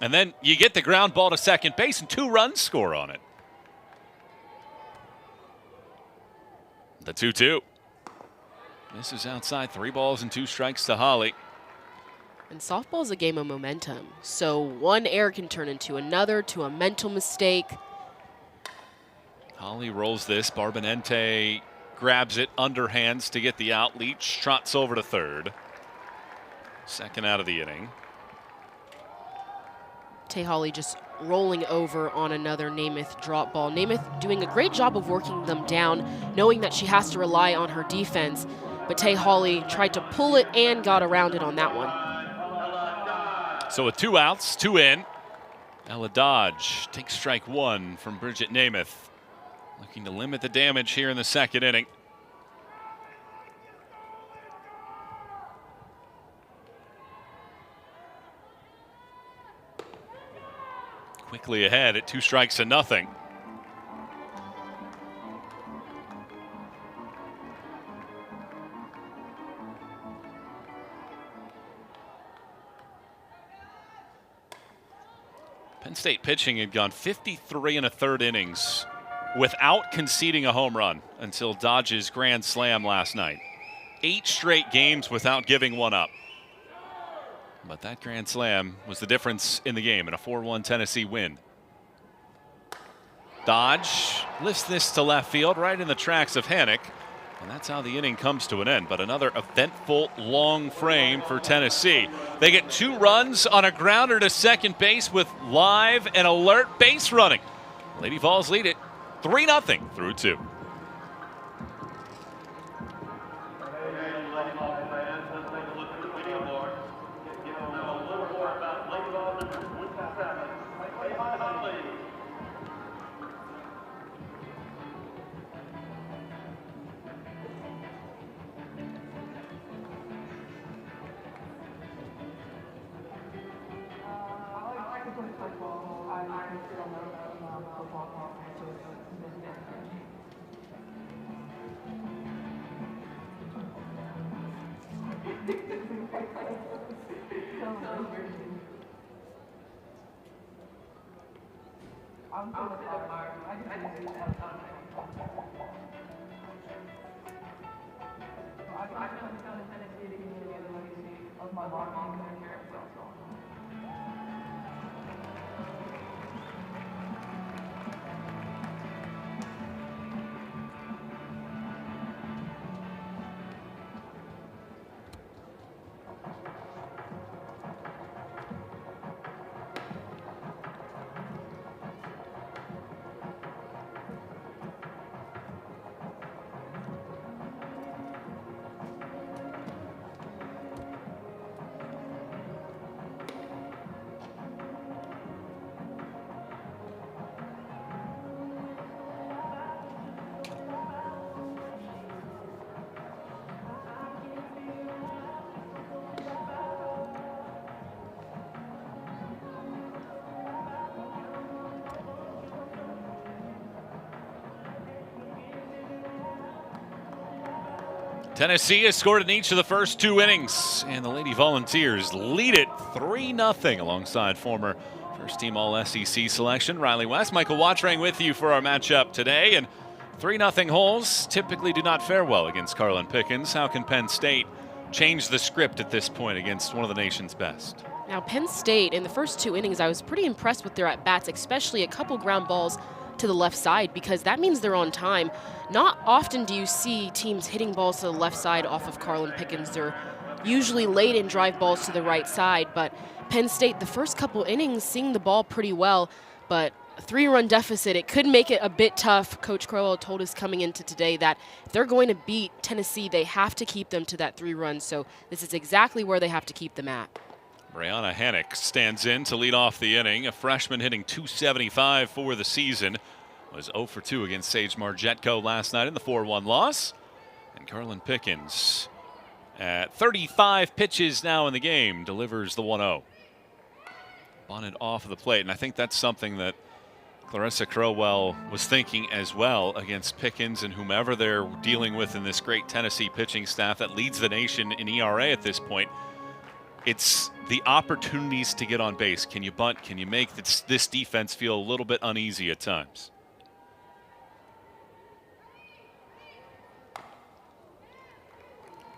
and then you get the ground ball to second base and 2 runs score on it. The 2-2. This is outside, 3 balls and 2 strikes to Holly. And softball is a game of momentum. So one error can turn into another, to a mental mistake. Holly rolls this. Barbonente grabs it underhands to get the out. Leach trots over to third. Second out of the inning. Tay Holly just rolling over on another Namath drop ball. Namath doing a great job of working them down, knowing that she has to rely on her defense. But Tay Holly tried to pull it and got around it on that one. So with 2 outs, 2 in, Ella Dodge takes strike 1 from Bridget Namath. Looking to limit the damage here in the second inning. Quickly ahead at 2 strikes to nothing. Penn State pitching had gone 53 1/3 innings without conceding a home run until Dodge's grand slam last night. 8 straight games without giving one up. But that grand slam was the difference in the game in a 4-1 Tennessee win. Dodge lifts this to left field right in the tracks of Hannock. And that's how the inning comes to an end. But another eventful long frame for Tennessee. They get 2 runs on a grounder to second base with live and alert base running. Lady Vols lead it 3-0 through 2. Tennessee has scored in each of the first 2 innings, and the Lady Volunteers lead it 3-0 alongside former first-team All-SEC selection Riley West. Michael Watring with you for our matchup today, and 3-0 holes typically do not fare well against Carlin Pickens. How can Penn State change the script at this point against one of the nation's best? Now, Penn State, in the first 2 innings, I was pretty impressed with their at-bats, especially a couple ground balls to the left side, because that means they're on time. Not often do you see teams hitting balls to the left side off of Carlin Pickens. They're usually late in drive balls to the right side, but Penn State, the first couple innings, seeing the ball pretty well, but a 3-run deficit, it could make it a bit tough. Coach Crowell told us coming into today that if they're going to beat Tennessee, they have to keep them to that 3 runs, so this is exactly where they have to keep them at. Brianna Hannock stands in to lead off the inning. A freshman hitting .275 for the season. Was 0 for 2 against Sage Margetko last night in the 4-1 loss. And Carlin Pickens, at 35 pitches now in the game, delivers the 1-0. Bunted off of the plate, and I think that's something that Clarissa Crowell was thinking as well against Pickens and whomever they're dealing with in this great Tennessee pitching staff that leads the nation in ERA at this point. It's the opportunities to get on base. Can you bunt? Can you make this defense feel a little bit uneasy at times?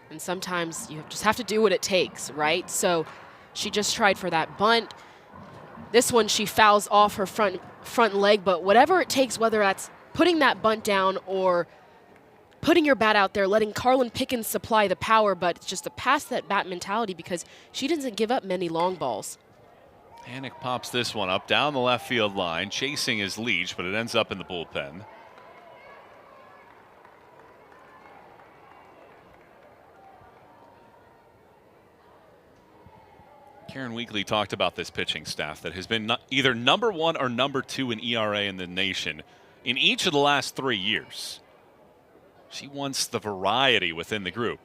And sometimes you just have to do what it takes, right? So she just tried for that bunt. This one, she fouls off her front leg, but whatever it takes, whether that's putting that bunt down or putting your bat out there, letting Carlin Pickens supply the power, but it's just a pass that bat mentality because she doesn't give up many long balls. Hannock pops this one up down the left field line, chasing his Leach, but it ends up in the bullpen. Karen Weekly talked about this pitching staff that has been either number 1 or number 2 in ERA in the nation in each of the last 3 years. She wants the variety within the group.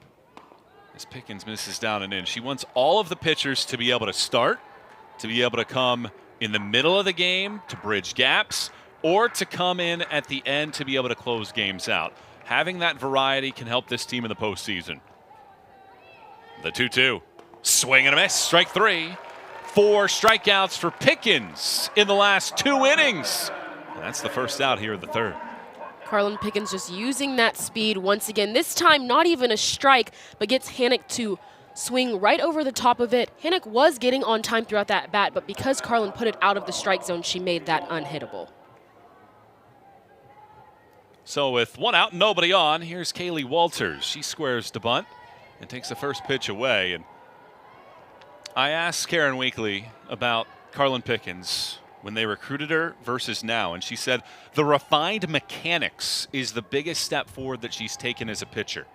As Pickens misses down and in, she wants all of the pitchers to be able to start, to be able to come in the middle of the game to bridge gaps, or to come in at the end to be able to close games out. Having that variety can help this team in the postseason. The 2-2. Swing and a miss. Strike 3. 4 strikeouts for Pickens in the last 2 innings. And that's the first out here in the 3rd. Carlin Pickens just using that speed once again. This time, not even a strike, but gets Hannock to swing right over the top of it. Hannock was getting on time throughout that bat, but because Carlin put it out of the strike zone, she made that unhittable. So with 1 out, nobody on, here's Kaylee Walters. She squares the bunt and takes the first pitch away. And I asked Karen Weekly about Carlin Pickens when they recruited her versus now, and she said the refined mechanics is the biggest step forward that she's taken as a pitcher.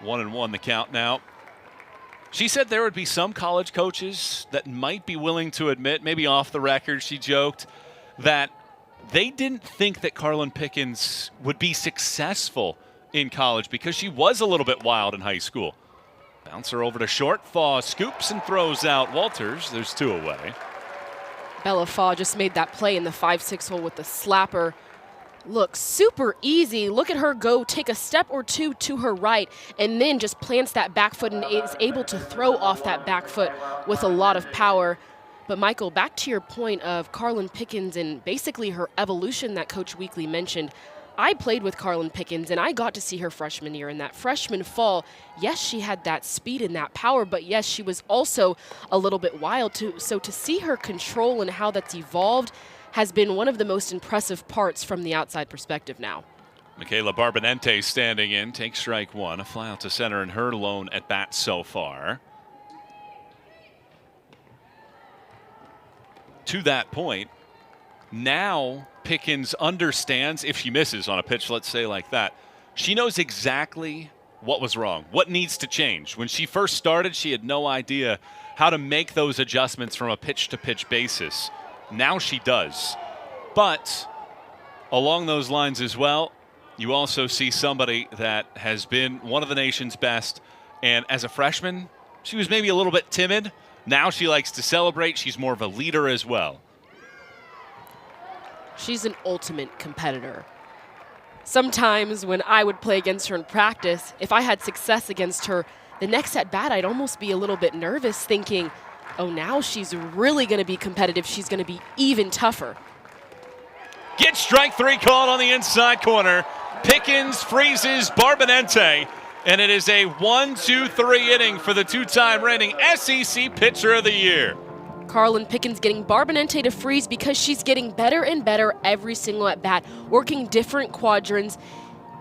1-1 the count now. She said there would be some college coaches that might be willing to admit, maybe off the record, she joked, that they didn't think that Carlin Pickens would be successful in college because she was a little bit wild in high school. Bouncer over to short. Faw scoops and throws out Walters. There's 2 away. Bella Faw just made that play in the 5-6 hole with the slapper. Look, super easy. Look at her go take a step or 2 to her right and then just plants that back foot and is able to throw off that back foot with a lot of power. But Michael, back to your point of Carlin Pickens and basically her evolution that Coach Weekly mentioned. I played with Carlin Pickens, and I got to see her freshman year. In that freshman fall, yes, she had that speed and that power, but yes, she was also a little bit wild too. So to see her control and how that's evolved has been one of the most impressive parts from the outside perspective now. Michaela Barbonente standing in, takes strike 1. A fly out to center in her lone at bat so far. To that point, now Pickens understands if she misses on a pitch, let's say like that, she knows exactly what was wrong, what needs to change. When she first started, she had no idea how to make those adjustments from a pitch-to-pitch basis. Now she does. But along those lines as well, you also see somebody that has been one of the nation's best, and as a freshman, she was maybe a little bit timid. Now she likes to celebrate. She's more of a leader as well. She's an ultimate competitor. sometimes when I would play against her in practice, if I had success against her, the next at bat, I'd almost be a little bit nervous thinking, oh, now she's really going to be competitive. She's going to be even tougher. Get strike 3 called on the inside corner. Pickens freezes Barbonente, and it is a 1-2-3 inning for the two-time reigning SEC Pitcher of the Year. Carlin Pickens getting Barbonente to freeze because she's getting better and better every single at bat, working different quadrants,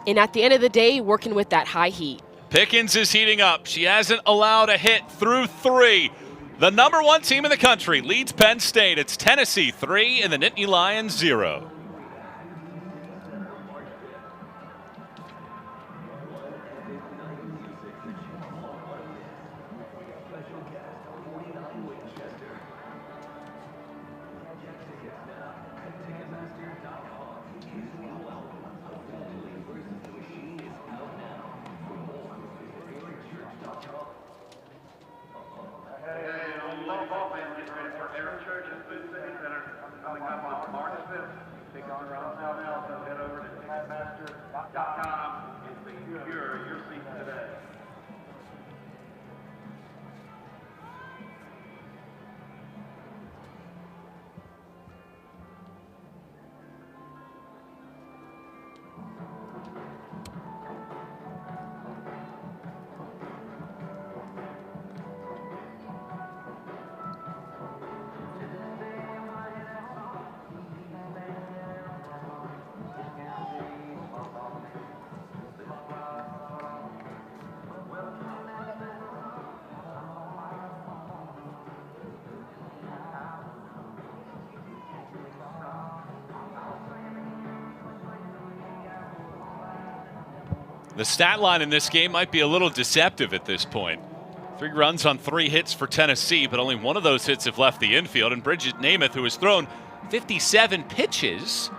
and at the end of the day, working with that high heat. Pickens is heating up. She hasn't allowed a hit through 3. The number 1 team in the country leads Penn State. It's Tennessee 3 and the Nittany Lions 0. The stat line in this game might be a little deceptive at this point. 3 runs on 3 hits for Tennessee, but only one of those hits have left the infield. And Bridget Namath, who has thrown 57 pitches,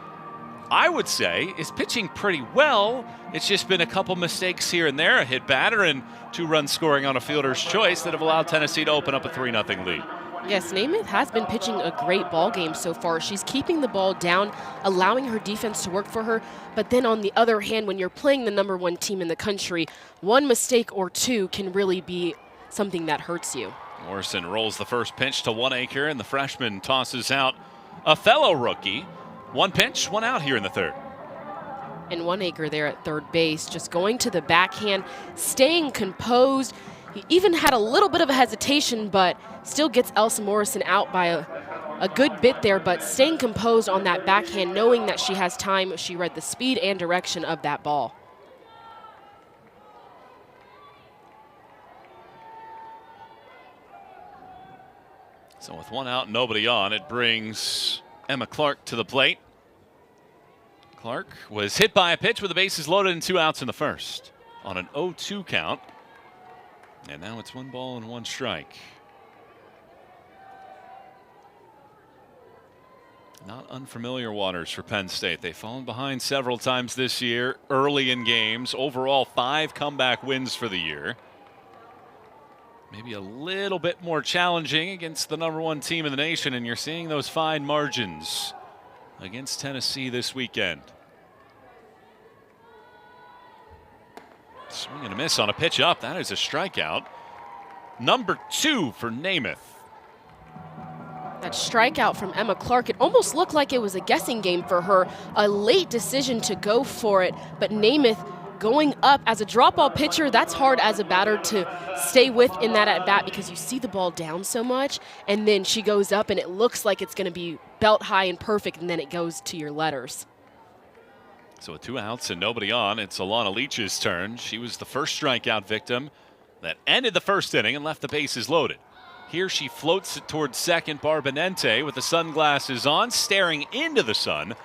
I would say, is pitching pretty well. It's just been a couple mistakes here and there, a hit batter and 2 runs scoring on a fielder's choice that have allowed Tennessee to open up a 3-0 lead. Yes, Namath has been pitching a great ball game so far. She's keeping the ball down, allowing her defense to work for her. But then on the other hand, when you're playing the number 1 team in the country, 1 mistake or 2 can really be something that hurts you. Morrison rolls the first pitch to 1 acre, and the freshman tosses out a fellow rookie. 1 pitch, 1 out here in the 3rd. And 1 acre there at third base, just going to the backhand, staying composed. He even had a little bit of a hesitation, but still gets Elsa Morrison out by a good bit there, but staying composed on that backhand, knowing that she has time. She read the speed and direction of that ball. So with 1 out and nobody on, it brings Emma Clark to the plate. Clark was hit by a pitch with the bases loaded and 2 outs in the first on an 0-2 count. And now it's 1 ball and 1 strike. Not unfamiliar waters for Penn State. They've fallen behind several times this year, early in games. Overall, 5 comeback wins for the year. Maybe a little bit more challenging against the number 1 team in the nation, and you're seeing those fine margins against Tennessee this weekend. Swing and a miss on a pitch up. That is a strikeout. Number 2 for Namath. That strikeout from Emma Clark, it almost looked like it was a guessing game for her. A late decision to go for it, but Namath going up as a drop ball pitcher, that's hard as a batter to stay with in that at bat because you see the ball down so much, and then she goes up and it looks like it's going to be belt high and perfect, and then it goes to your letters. So with 2 outs and nobody on, it's Alana Leach's turn. She was the first strikeout victim that ended the first inning and left the bases loaded. Here she floats it towards second. Barbonente with the sunglasses on, staring into the sun,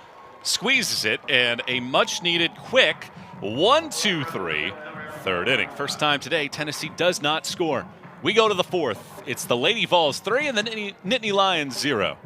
squeezes it, and a much-needed quick 1-2-3 third inning. First time today, Tennessee does not score. We go to the 4th. It's the Lady Vols 3 and the Nittany Lions 0.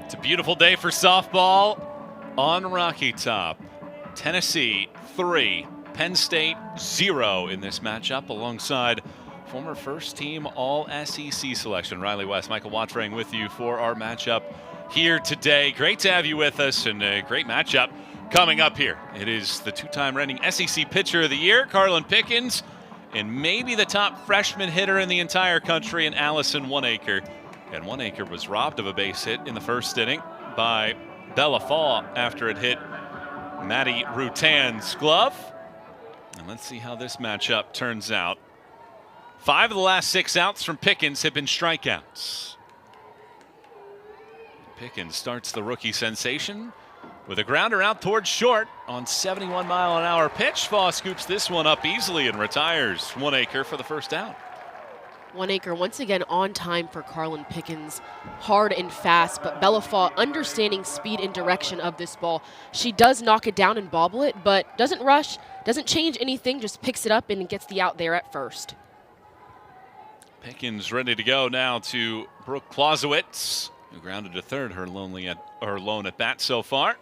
It's a beautiful day for softball on Rocky Top. Tennessee 3, Penn State 0 in this matchup, alongside former first-team All-SEC selection Riley West. Michael Watring with you for our matchup here today. Great to have you with us, and a great matchup coming up here. It is the two-time reigning SEC Pitcher of the Year, Carlin Pickens, and maybe the top freshman hitter in the entire country in Allison Oneacre. And Oneacre was robbed of a base hit in the first inning by Bella Fall after it hit Maddie Rutan's glove. And let's see how this matchup turns out. 5 of the last 6 outs from Pickens have been strikeouts. Pickens starts the rookie sensation with a grounder out towards short on 71-mile-an-hour pitch. Fall scoops this one up easily and retires Oneacre for the first out. Oneacre once again on time for Carlin Pickens, hard and fast, but Bella Fall understanding speed and direction of this ball. She does knock it down and bobble it, but doesn't rush, doesn't change anything, just picks it up and gets the out there at first. Pickens ready to go now to Brooke Clausewitz, who grounded to third, her lone at bat so far.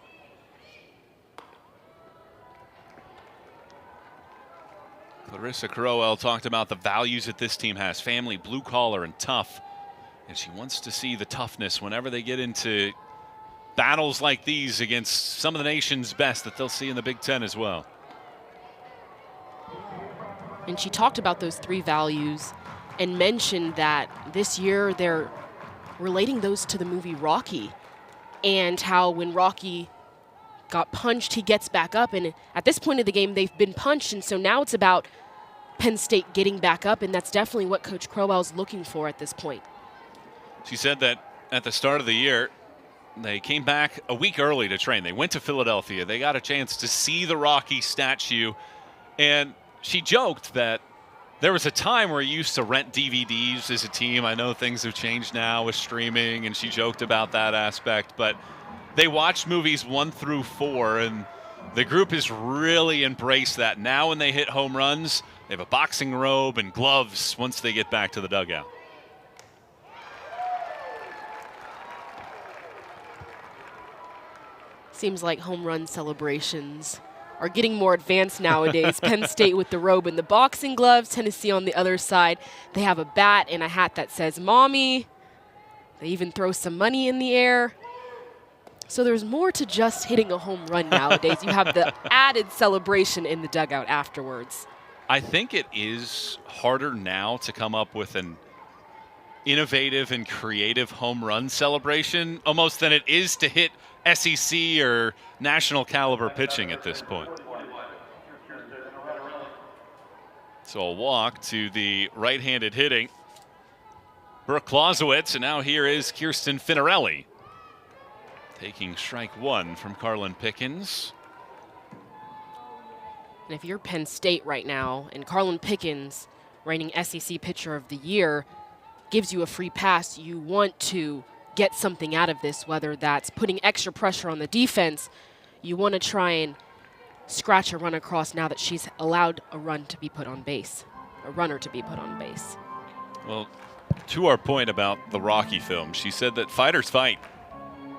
Clarissa Crowell talked about the values that this team has: family, blue collar, and tough. And she wants to see the toughness whenever they get into battles like these against some of the nation's best that they'll see in the Big Ten as well. And she talked about those 3 values and mentioned that this year they're relating those to the movie Rocky, and how when Rocky got punched, he gets back up, and at this point of the game they've been punched, and so now it's about Penn State getting back up, and that's definitely what Coach Crowell's looking for at this point. She said that at the start of the year they came back a week early to train. They went to Philadelphia. They got a chance to see the Rocky statue, and she joked that there was a time where you used to rent DVDs as a team. I know things have changed now with streaming, and she joked about that aspect, but they watched movies 1 through 4, and the group has really embraced that. Now when they hit home runs, they have a boxing robe and gloves once they get back to the dugout. Seems like home run celebrations are getting more advanced nowadays. Penn State with the robe and the boxing gloves, Tennessee on the other side. They have a bat and a hat that says Mommy. They even throw some money in the air. So there's more to just hitting a home run nowadays. You have the added celebration in the dugout afterwards. I think it is harder now to come up with an innovative and creative home run celebration almost than it is to hit SEC or national caliber pitching at this point. So a walk to the right-handed hitting Brooke Clausewitz, and now here is Kirsten Finarelli taking strike 1 from Carlin Pickens. And if you're Penn State right now, and Carlin Pickens, reigning SEC Pitcher of the Year, gives you a free pass, you want to get something out of this, whether that's putting extra pressure on the defense. You want to try and scratch a run across now that she's allowed a run to be put on base, a runner to be put on base. Well, to our point about the Rocky film, she said that fighters fight.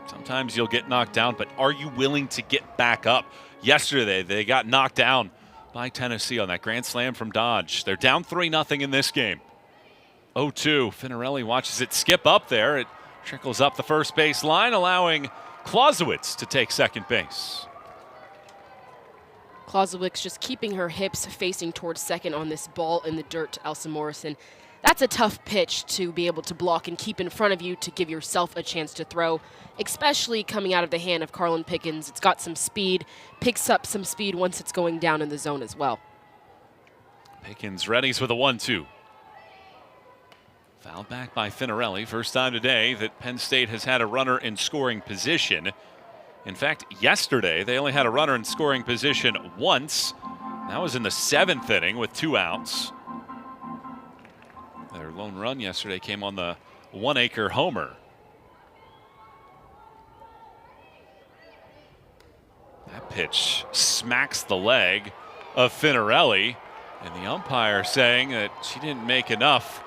Sometimes you'll get knocked down, but are you willing to get back up? Yesterday, they got knocked down by Tennessee on that grand slam from Dodge. They're down 3-0 in this game. 0-2. Finarelli watches it skip up there. It trickles up the first base line, allowing Clausewitz to take second base. Clausewitz just keeping her hips facing towards second on this ball in the dirt to Elsa Morrison. That's a tough pitch to be able to block and keep in front of you to give yourself a chance to throw, especially coming out of the hand of Carlin Pickens. It's got some speed, picks up some speed once it's going down in the zone as well. Pickens readies with a 1-2. Fouled back by Finarelli. First time today that Penn State has had a runner in scoring position. In fact, yesterday they only had a runner in scoring position once. That was in the 7th inning with 2 outs. Their lone run yesterday came on the Oneacre homer. That pitch smacks the leg of Finarelli, and the umpire saying that she didn't make enough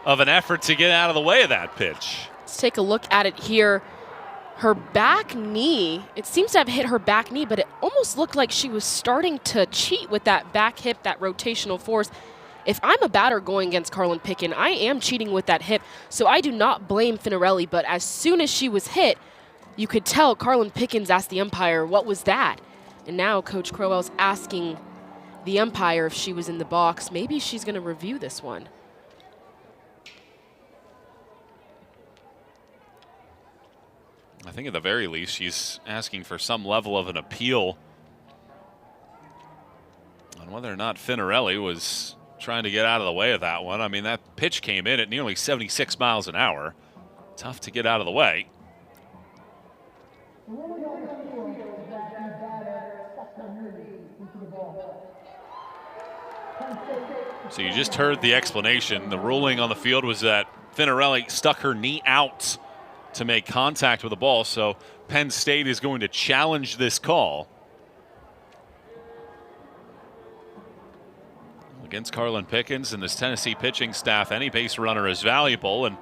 of an effort to get out of the way of that pitch. Let's take a look at it here. her back knee, it seems to have hit her back knee, but it almost looked like she was starting to cheat with that back hip, that rotational force. If I'm a batter going against Carlin Picken, I am cheating with that hip, so I do not blame Finarelli, but as soon as she was hit, you could tell Carlin Pickens asked the umpire, what was that? And now Coach Crowell's asking the umpire if she was in the box. Maybe she's going to review this one. I think at the very least she's asking for some level of an appeal on whether or not Finarelli was trying to get out of the way of that one. I mean, that pitch came in at nearly 76 miles an hour. Tough to get out of the way. So you just heard the explanation. The ruling on the field was that Finarelli stuck her knee out to make contact with the ball, so Penn State is going to challenge this call. Against Carlin Pickens and this Tennessee pitching staff, any base runner is valuable, and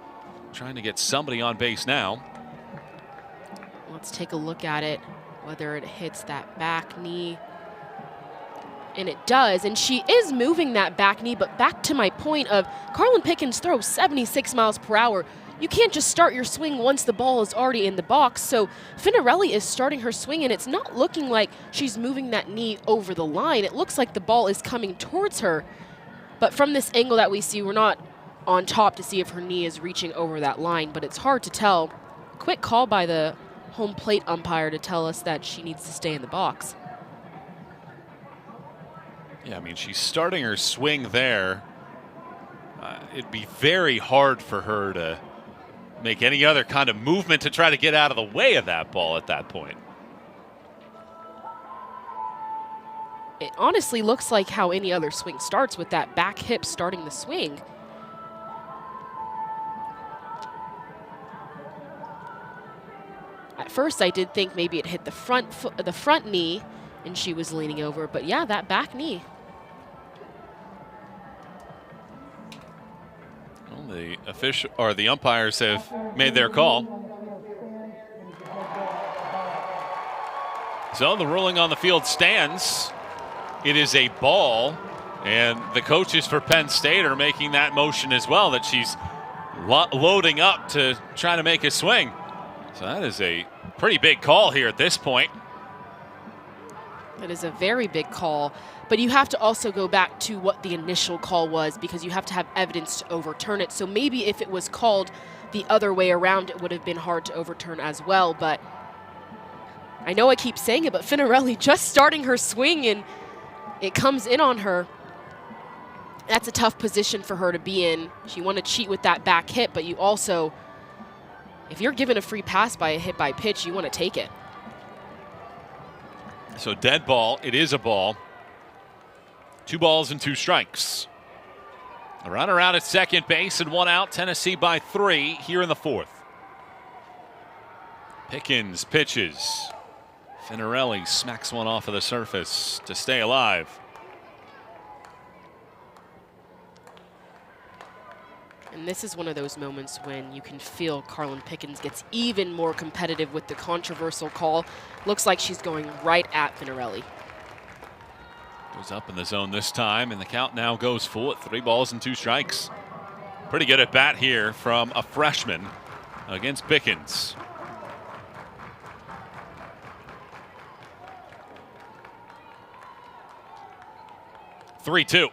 trying to get somebody on base now. Let's take a look at it, whether it hits that back knee. And it does, and she is moving that back knee, but back to my point of Carlin Pickens throws 76 miles per hour. You can't just start your swing once the ball is already in the box. So Finarelli is starting her swing, and it's not looking like she's moving that knee over the line. It looks like the ball is coming towards her. But from this angle that we see, we're not on top to see if her knee is reaching over that line, but it's hard to tell. Quick call by the home plate umpire to tell us that she needs to stay in the box. Yeah, I mean, she's starting her swing there. It'd be very hard for her to make any other kind of movement to try to get out of the way of that ball at that point. It honestly looks like how any other swing starts, with that back hip starting the swing. At first, I did think maybe it hit the front knee, and she was leaning over. But yeah, that back knee. Well, the umpires have made their call. So the ruling on the field stands. It is a ball, and the coaches for Penn State are making that motion as well, that she's loading up to try to make a swing. So that is a pretty big call here at this point. That is a very big call, but you have to also go back to what the initial call was, because you have to have evidence to overturn it. So maybe if it was called the other way around, it would have been hard to overturn as well. But I know I keep saying it, but Finarelli just starting her swing and it comes in on her. That's a tough position for her to be in. She want to cheat with that back hit, but you also, if you're given a free pass by a hit by pitch, you want to take it. So dead ball, it is a ball. 2 balls and 2 strikes. A runner out at second base and 1 out. Tennessee by 3 here in the 4th. Pickens pitches. Finarelli smacks one off of the surface to stay alive. And this is one of those moments when you can feel Carlin Pickens gets even more competitive with the controversial call. Looks like she's going right at Finarelli. Goes up in the zone this time, and the count now goes full at 3 balls and 2 strikes. Pretty good at bat here from a freshman against Pickens. Three-two.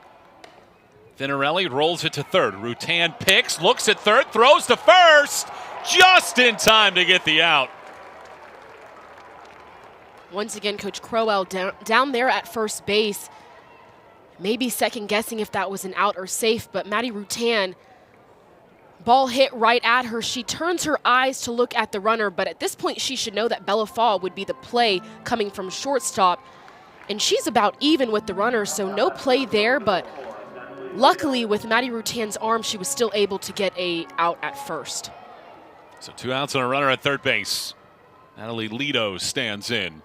Finarelli rolls it to third. Rutan picks, looks at third, throws to first, just in time to get the out. Once again, Coach Crowell down there at first base, maybe second guessing if that was an out or safe, but Maddie Rutan, ball hit right at her. She turns her eyes to look at the runner, but at this point she should know that Bella Fall would be the play coming from shortstop, and she's about even with the runner, so no play there, but luckily with Maddie Rutan's arm, she was still able to get a out at first. So 2 outs and a runner at third base. Natalie Lido stands in.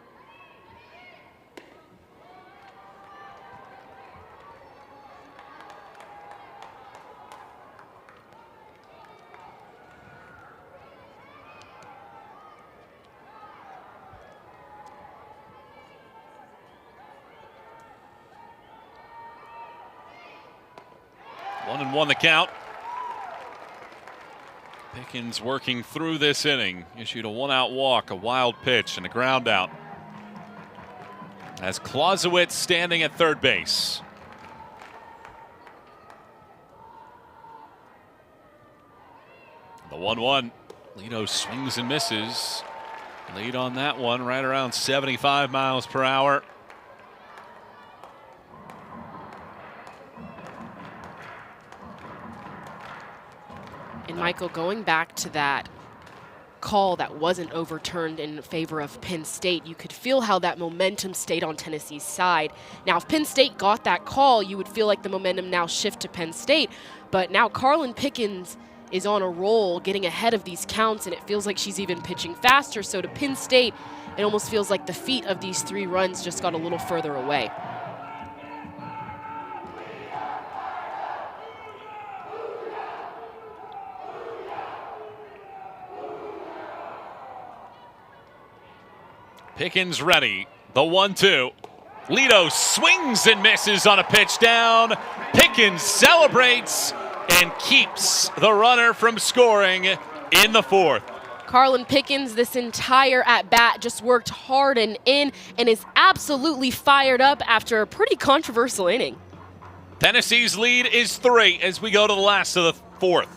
1-1 the count. Pickens working through this inning. Issued a 1-out walk, a wild pitch, and a ground out. As Clausewitz standing at third base. The 1-1. Lito swings and misses. Lead on that one, right around 75 miles per hour. And Michael, going back to that call that wasn't overturned in favor of Penn State, you could feel how that momentum stayed on Tennessee's side. Now, if Penn State got that call, you would feel like the momentum now shift to Penn State. But now Carlin Pickens is on a roll, getting ahead of these counts, and it feels like she's even pitching faster. So to Penn State, it almost feels like the feet of these 3 runs just got a little further away. Pickens ready. The 1-2. Lito swings and misses on a pitch down. Pickens celebrates and keeps the runner from scoring in the 4th. Carlin Pickens, this entire at-bat, just worked hard and in and is absolutely fired up after a pretty controversial inning. Tennessee's lead is 3 as we go to the last of the 4th.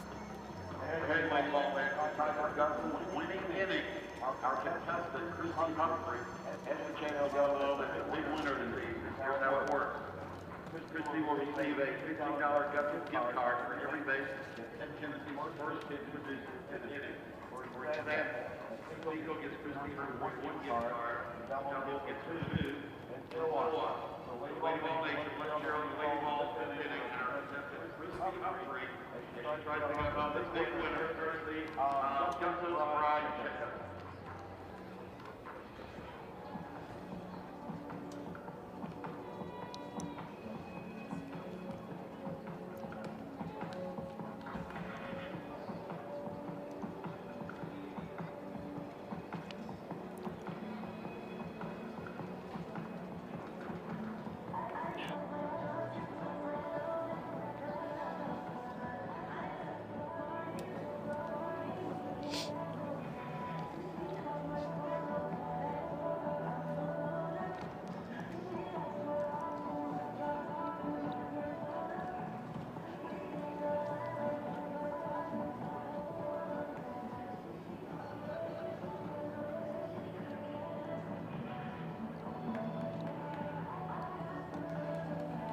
Christie will receive a $50 gift card for every base that Tennessee's first kid produces in the inning. For example, Eagle gets Christie for one gift card, Double gets 2, and so on. So Lady Ball Nation, let's cheer on the Lady Balls in the inning. Christie Humphrey, she tries to get on the state winner, Thursday, Justice Bride.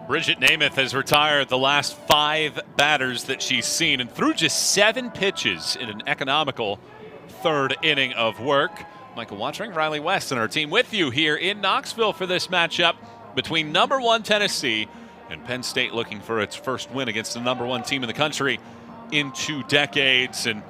Bridget Namath has retired the last 5 batters that she's seen, and threw just 7 pitches in an economical 3rd inning of work. Michael Watring, Riley West, and our team with you here in Knoxville for this matchup between number 1 Tennessee and Penn State, looking for its first win against the number 1 team in the country in 2 decades. And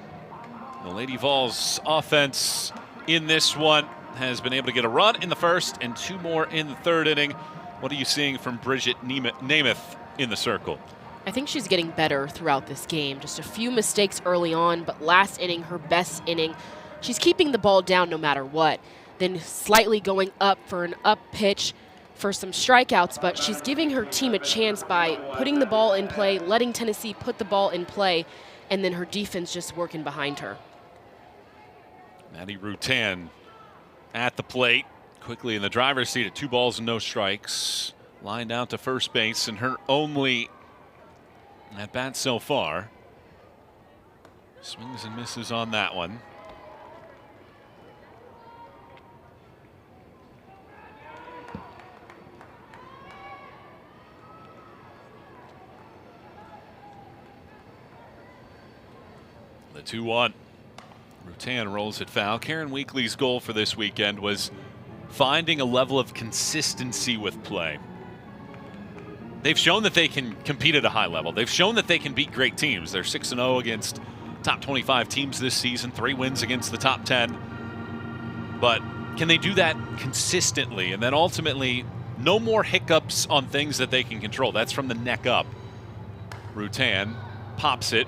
the Lady Vols offense in this one has been able to get a run in the 1st and 2 more in the 3rd inning. What are you seeing from Bridget Namath in the circle? I think she's getting better throughout this game. Just a few mistakes early on, but last inning, her best inning. She's keeping the ball down no matter what. Then slightly going up for an up pitch for some strikeouts, but she's giving her team a chance by putting the ball in play, letting Tennessee put the ball in play, and then her defense just working behind her. Maddie Rutan at the plate. Quickly in the driver's seat at 2 balls and no strikes. Lined out to first base, and her only at bat so far. Swings and misses on that one. The 2-1. Rutan rolls it foul. Karen Weekly's goal for this weekend was finding a level of consistency with play. They've shown that they can compete at a high level. They've shown that they can beat great teams. They're 6-0 against top 25 teams this season, 3 wins against the top 10. But can they do that consistently? And then ultimately, no more hiccups on things that they can control. That's from the neck up. Rutan pops it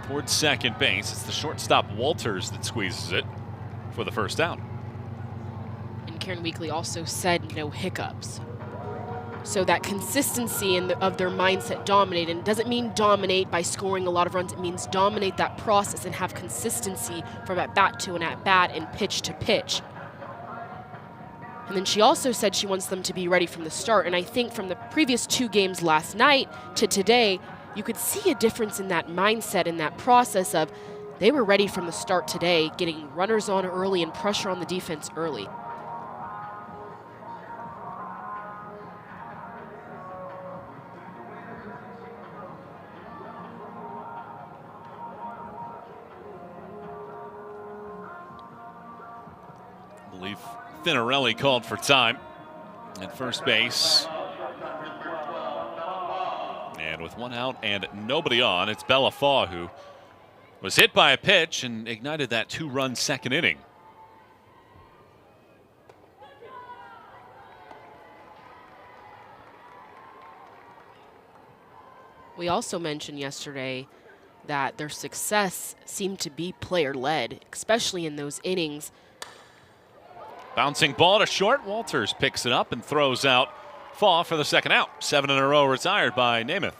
towards second base. It's the shortstop Walters that squeezes it for the first out. Karen Weekly also said no hiccups. So that consistency of their mindset dominate, and it doesn't mean dominate by scoring a lot of runs, it means dominate that process and have consistency from at bat to an at bat and pitch to pitch. And then she also said she wants them to be ready from the start, and I think from the previous 2 games last night to today, you could see a difference in that mindset and that process of they were ready from the start today, getting runners on early and pressure on the defense early. I believe Finarelli called for time at first base. And with 1 out and nobody on, it's Bella Faw who was hit by a pitch and ignited that 2-run second inning. We also mentioned yesterday that their success seemed to be player-led, especially in those innings. Bouncing ball to short. Walters picks it up and throws out Faw for the second out. 7 in a row retired by Namath.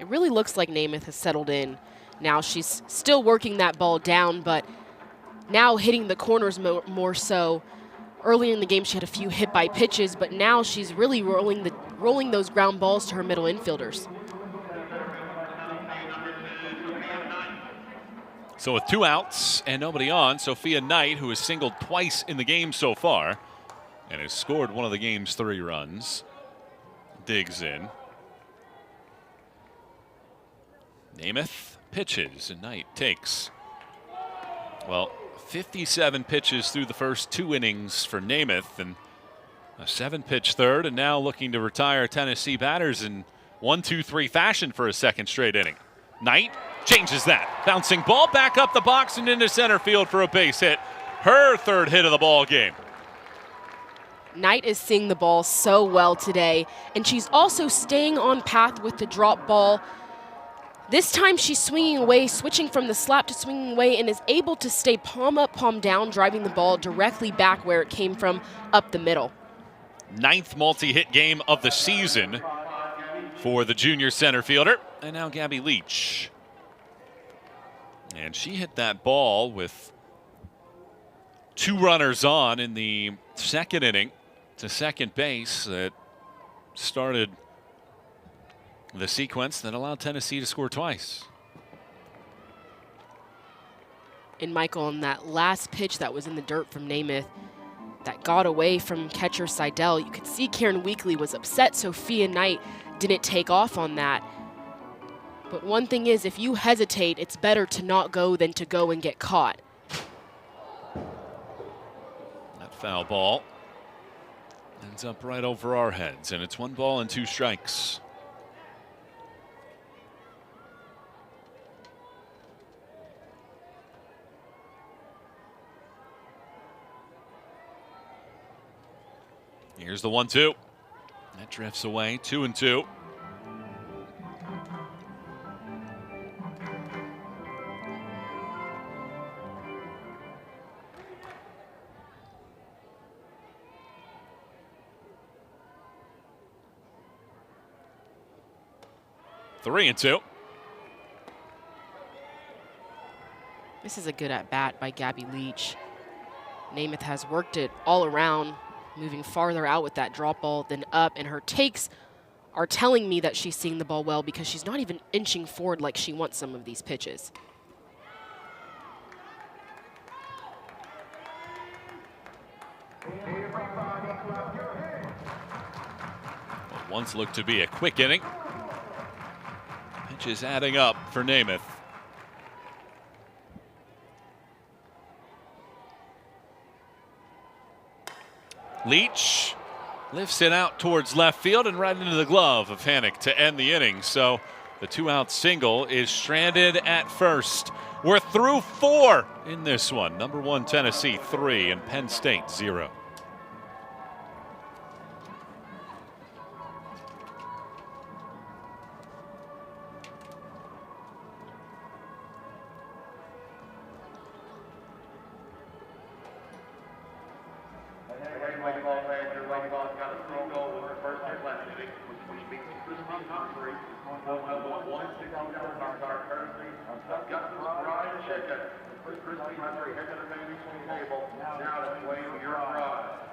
It really looks like Namath has settled in. Now she's still working that ball down, but now hitting the corners more so. Early in the game, she had a few hit by pitches, but now she's really rolling those ground balls to her middle infielders. So with 2 outs and nobody on, Sophia Knight, who has singled twice in the game so far and has scored one of the game's 3 runs, digs in. Namath pitches and Knight takes, well, 57 pitches through the first 2 innings for Namath, and a 7-pitch third, and now looking to retire Tennessee batters in 1-2-3 fashion for a second straight inning. Knight changes that. Bouncing ball back up the box and into center field for a base hit. Her 3rd hit of the ball game. Knight is seeing the ball so well today, and she's also staying on path with the drop ball. This time she's swinging away, switching from the slap to swinging away, and is able to stay palm up, palm down, driving the ball directly back where it came from, up the middle. 9th multi-hit game of the season for the junior center fielder. And now Gabby Leach. And she hit that ball with 2 runners on in the second inning to second base that started the sequence that allowed Tennessee to score twice. And Michael, on that last pitch that was in the dirt from Namath that got away from catcher Seidel, you could see Karen Weekly was upset Sophia Knight didn't take off on that. But one thing is, if you hesitate, it's better to not go than to go and get caught. That foul ball ends up right over our heads, and it's 1 ball and 2 strikes. Here's the 1-2. That drifts away, 2-2. Three and 2. This is a good at-bat by Gabby Leach. Namath has worked it all around, moving farther out with that drop ball than up, and her takes are telling me that she's seeing the ball well because she's not even inching forward like she wants some of these pitches. What once looked to be a quick inning. Pitches adding up for Namath. Leach lifts it out towards left field and right into the glove of Hannock to end the inning. So the 2-out single is stranded at first. We're through 4 in this one. Number 1 Tennessee 3 and Penn State 0. inning, which means Christine Humphrey will have one $60 gift card courtesy of Gus's Fried Chicken. Christine Humphrey, head of the management table, now to claim your prize.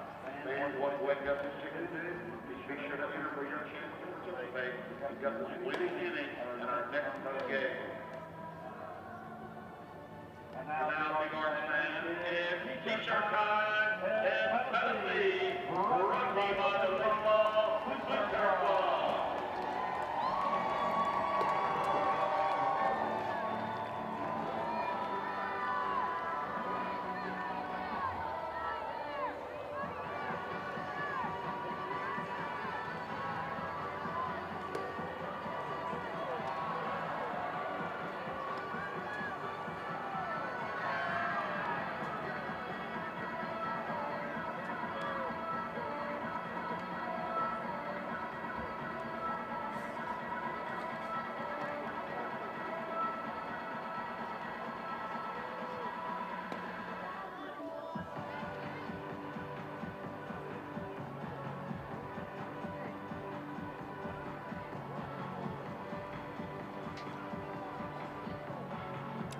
Fans want to win Gus's Chicken today? Be sure to enter for your chance to participate in Gus's winning inning in our next game. And now, big orange man, it's t-shirt time, and Tennessee, brought to you by the baseball, Super Bowl.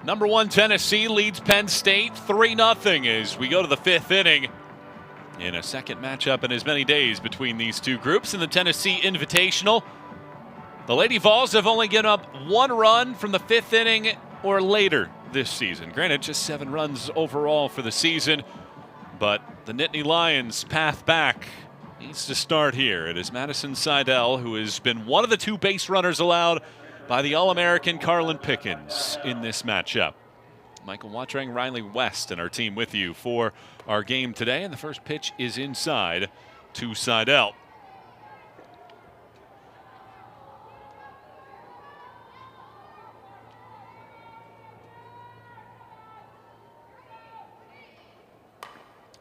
Number 1 Tennessee leads Penn State 3-0 as we go to the 5th inning in a second matchup in as many days between these two groups in the Tennessee Invitational. The Lady Vols have only given up 1 run from the 5th inning or later this season. Granted, just 7 runs overall for the season, but the Nittany Lions' path back needs to start here. It is Madison Seidel, who has been one of the 2 base runners allowed by the All-American Carlin Pickens in this matchup. Michael Watrang, Riley West, and our team with you for our game today. And the first pitch is inside to Seidel.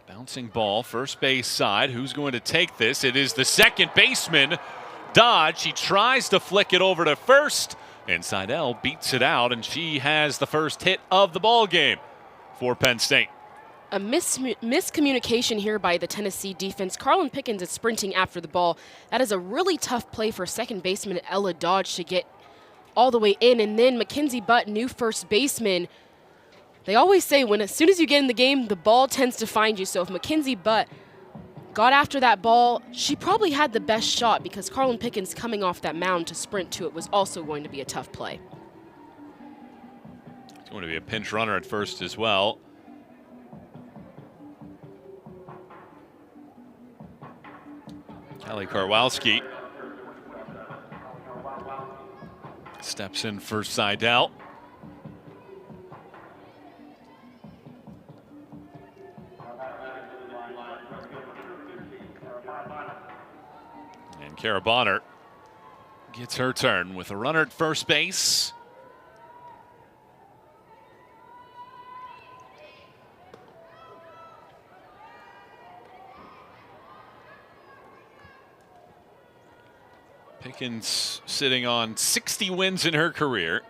Bouncing ball, first base side. Who's going to take this? It is the second baseman, Dodge. He tries to flick it over to first, and Seidel beats it out, and she has the first hit of the ball game for Penn State. A miscommunication here by the Tennessee defense. Carlin Pickens is sprinting after the ball. That is a really tough play for second baseman Ella Dodge to get all the way in, and then Mackenzie Butt, new first baseman. They always say as soon as you get in the game, the ball tends to find you. So if Mackenzie Butt got after that ball, she probably had the best shot because Carlin Pickens coming off that mound to sprint to it was also going to be a tough play. It's going to be a pinch runner at first as well. Kelly Karwowski steps in for Seidel. And Kara Bonner gets her turn with a runner at first base. Pickens sitting on 60 wins in her career,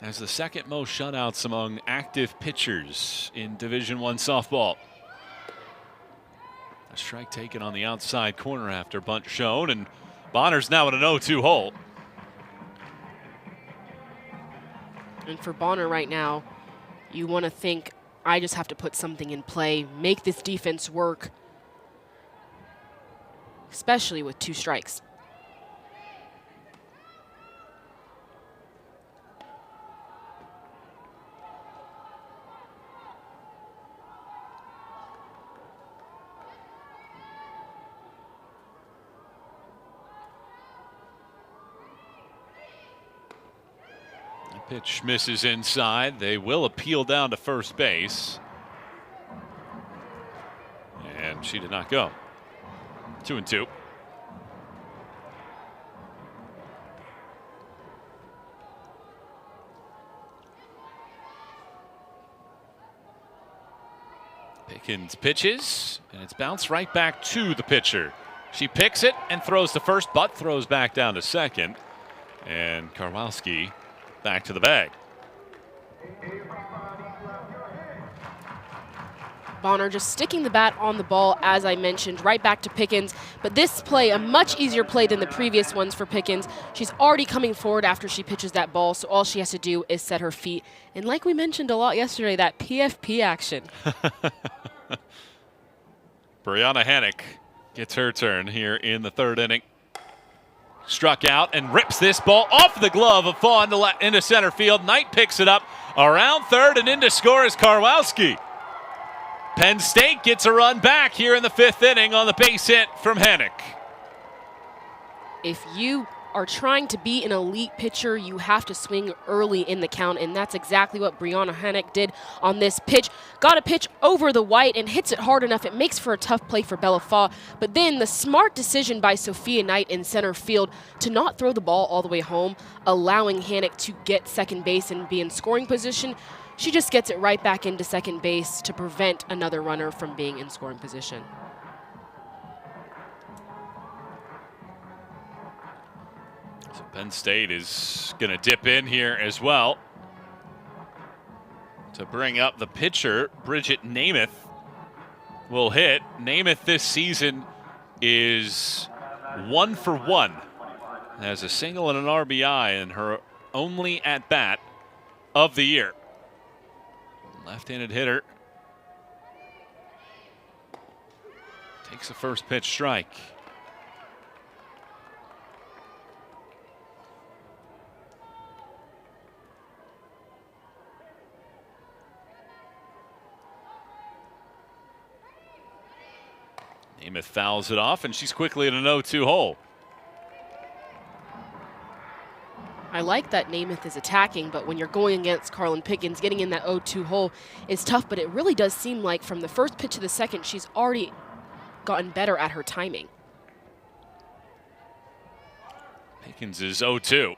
has the second most shutouts among active pitchers in Division I softball. A strike taken on the outside corner after bunt shown, and Bonner's now in an 0-2 hole. And for Bonner right now, you want to think, I just have to put something in play, make this defense work, especially with 2 strikes. Pitch misses inside. They will appeal down to first base. And she did not go. 2-2. Pickens pitches, and it's bounced right back to the pitcher. She picks it and throws to first, but throws back down to second. And Karwowski back to the bag. Bonner just sticking the bat on the ball, as I mentioned, right back to Pickens. But this play, a much easier play than the previous ones for Pickens. She's already coming forward after she pitches that ball, so all she has to do is set her feet. And like we mentioned a lot yesterday, that PFP action. Brianna Hannock gets her turn here in the third inning. Struck out and rips this ball off the glove of Fawn into center field. Knight picks it up around third, and in to score is Karwowski. Penn State gets a run back here in the fifth inning on the base hit from Hannock. If you are trying to be an elite pitcher, you have to swing early in the count, and that's exactly what Brianna Hannock did on this pitch. Got a pitch over the white and hits it hard enough. It makes for a tough play for Bella Faw, but then the smart decision by Sophia Knight in center field to not throw the ball all the way home, allowing Hannock to get second base and be in scoring position. She just gets it right back into second base to prevent another runner from being in scoring position. So Penn State is going to dip in here as well to bring up the pitcher. Bridget Namath will hit. Namath this season is 1 for 1. Has a single and an RBI in her only at bat of the year. Left-handed hitter. Takes a first pitch strike. Namath fouls it off, and she's quickly in an 0-2 hole. I like that Namath is attacking, but when you're going against Carlin Pickens, getting in that 0-2 hole is tough, but it really does seem like from the first pitch to the second, she's already gotten better at her timing. Pickens is 0-2.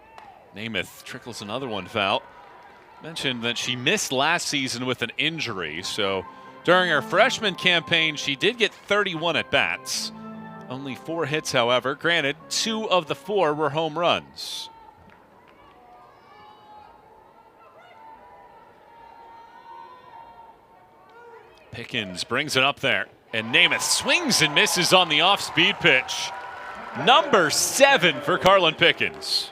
Namath trickles another one foul. Mentioned that she missed last season with an injury, so during her freshman campaign, she did get 31 at-bats. Only 4 hits, however. Granted, 2 of the 4 were home runs. Pickens brings it up there, and Namath swings and misses on the off-speed pitch. Number 7 for Carlin Pickens.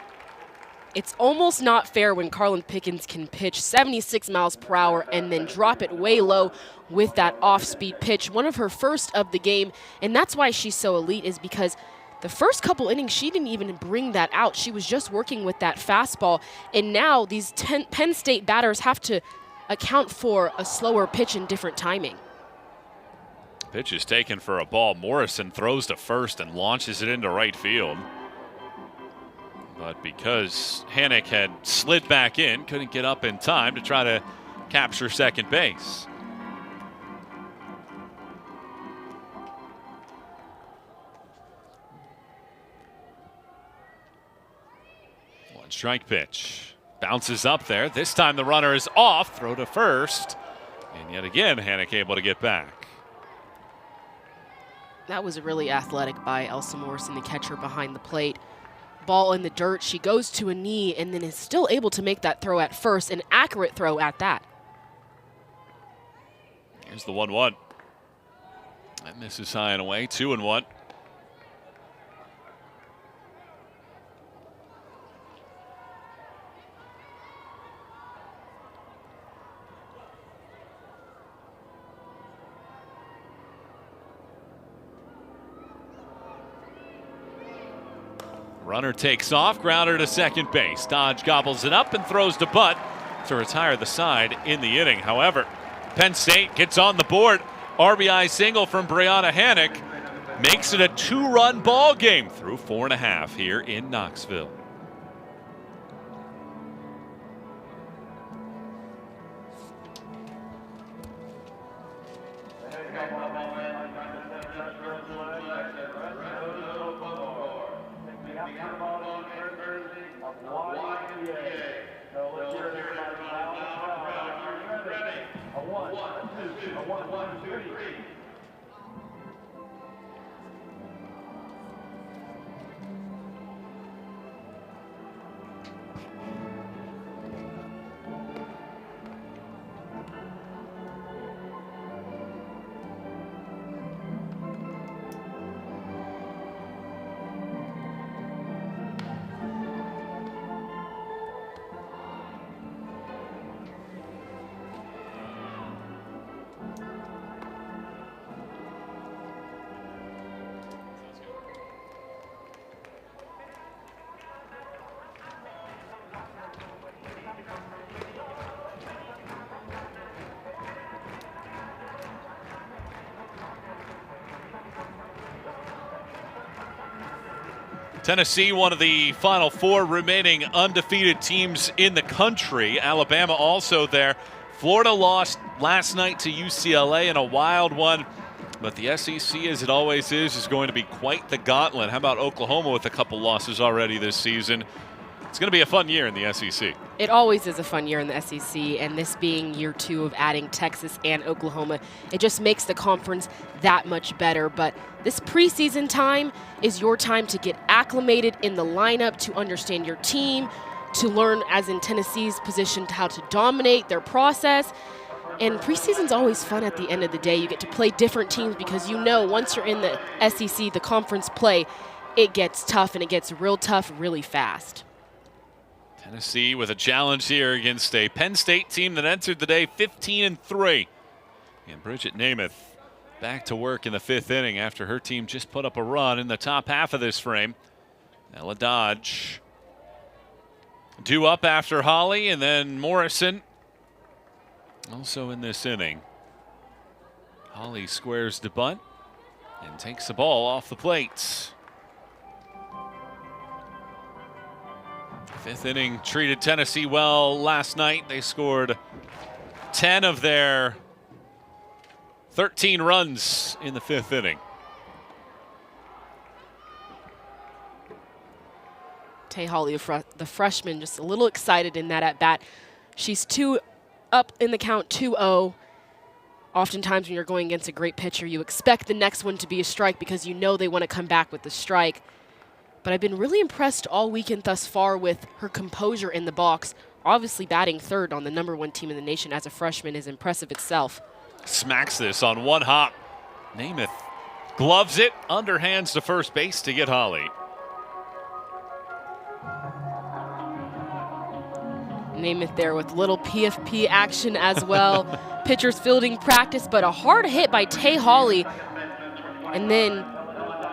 It's almost not fair when Carlin Pickens can pitch 76 miles per hour and then drop it way low with that off-speed pitch. One of her first of the game, and that's why she's so elite, is because the first couple innings, she didn't even bring that out. She was just working with that fastball, and now these Penn State batters have to account for a slower pitch and different timing. Pitch is taken for a ball. Morrison throws to first and launches it into right field. But because Hannock had slid back in, couldn't get up in time to try to capture second base. One strike pitch. Bounces up there. This time the runner is off. Throw to first. And yet again, Hannock able to get back. That was really athletic by Elsa Morrison, the catcher behind the plate. Ball in the dirt. She goes to a knee and then is still able to make that throw at first. An accurate throw at that. Here's the 1-1. That misses high and away. 2-1. Runner takes off, grounder to second base. Dodge gobbles it up and throws to butt to retire the side in the inning. However, Penn State gets on the board. RBI single from Brianna Hannock makes it a 2-run ball game through 4.5 here in Knoxville. Tennessee, one of the final 4 remaining undefeated teams in the country. Alabama also there. Florida lost last night to UCLA in a wild one. But the SEC, as it always is going to be quite the gauntlet. How about Oklahoma with a couple losses already this season? It's going to be a fun year in the SEC. It always is a fun year in the SEC, and this being year 2 of adding Texas and Oklahoma, it just makes the conference that much better. But this preseason time is your time to get acclimated in the lineup, to understand your team, to learn, as in Tennessee's position, how to dominate their process. And preseason's always fun at the end of the day. You get to play different teams because you know once you're in the SEC, the conference play, it gets tough, and it gets real tough really fast. Tennessee with a challenge here against a Penn State team that entered the day 15-3. And Bridget Namath back to work in the 5th inning after her team just put up a run in the top half of this frame. Ella Dodge due up after Holly, and then Morrison also in this inning. Holly squares the bunt and takes the ball off the plate. 5th inning treated Tennessee well last night. They scored 10 of their 13 runs in the 5th inning. Tay Holly, the freshman, just a little excited in that at-bat. She's up in the count 2-0. Oftentimes when you're going against a great pitcher, you expect the next one to be a strike because you know they want to come back with the strike. But I've been really impressed all weekend thus far with her composure in the box. Obviously batting 3rd on the #1 team in the nation as a freshman is impressive itself. Smacks this on one hop. Namath gloves it, underhands to first base to get Holly. Namath there with little PFP action as well. Pitcher's fielding practice, but a hard hit by Tay Holly. And then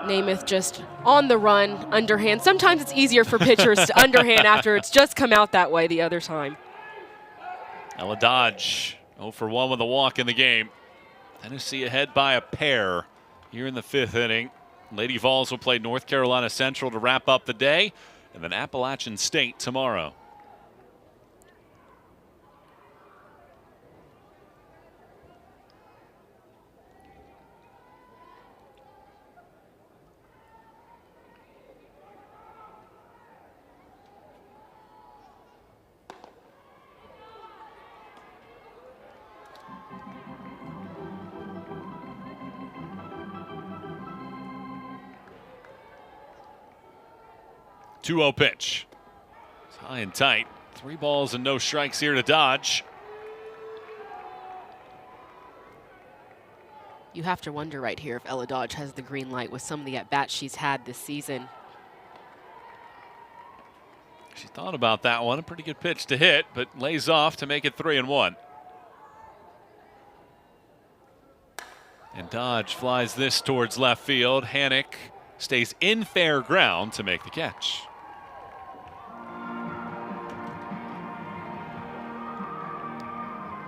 Namath just on the run, underhand. Sometimes it's easier for pitchers to underhand after it's just come out that way the other time. Ella Dodge 0 for 1 with a walk in the game. Tennessee ahead by a pair here in the 5th inning. Lady Vols will play North Carolina Central to wrap up the day, and then Appalachian State tomorrow. Two-0 pitch. It's high and tight. 3 balls and no strikes here to Dodge. You have to wonder right here if Ella Dodge has the green light with some of the at-bats she's had this season. She thought about that one. A pretty good pitch to hit, but lays off to make it 3-1. And Dodge flies this towards left field. Hannock stays in fair ground to make the catch.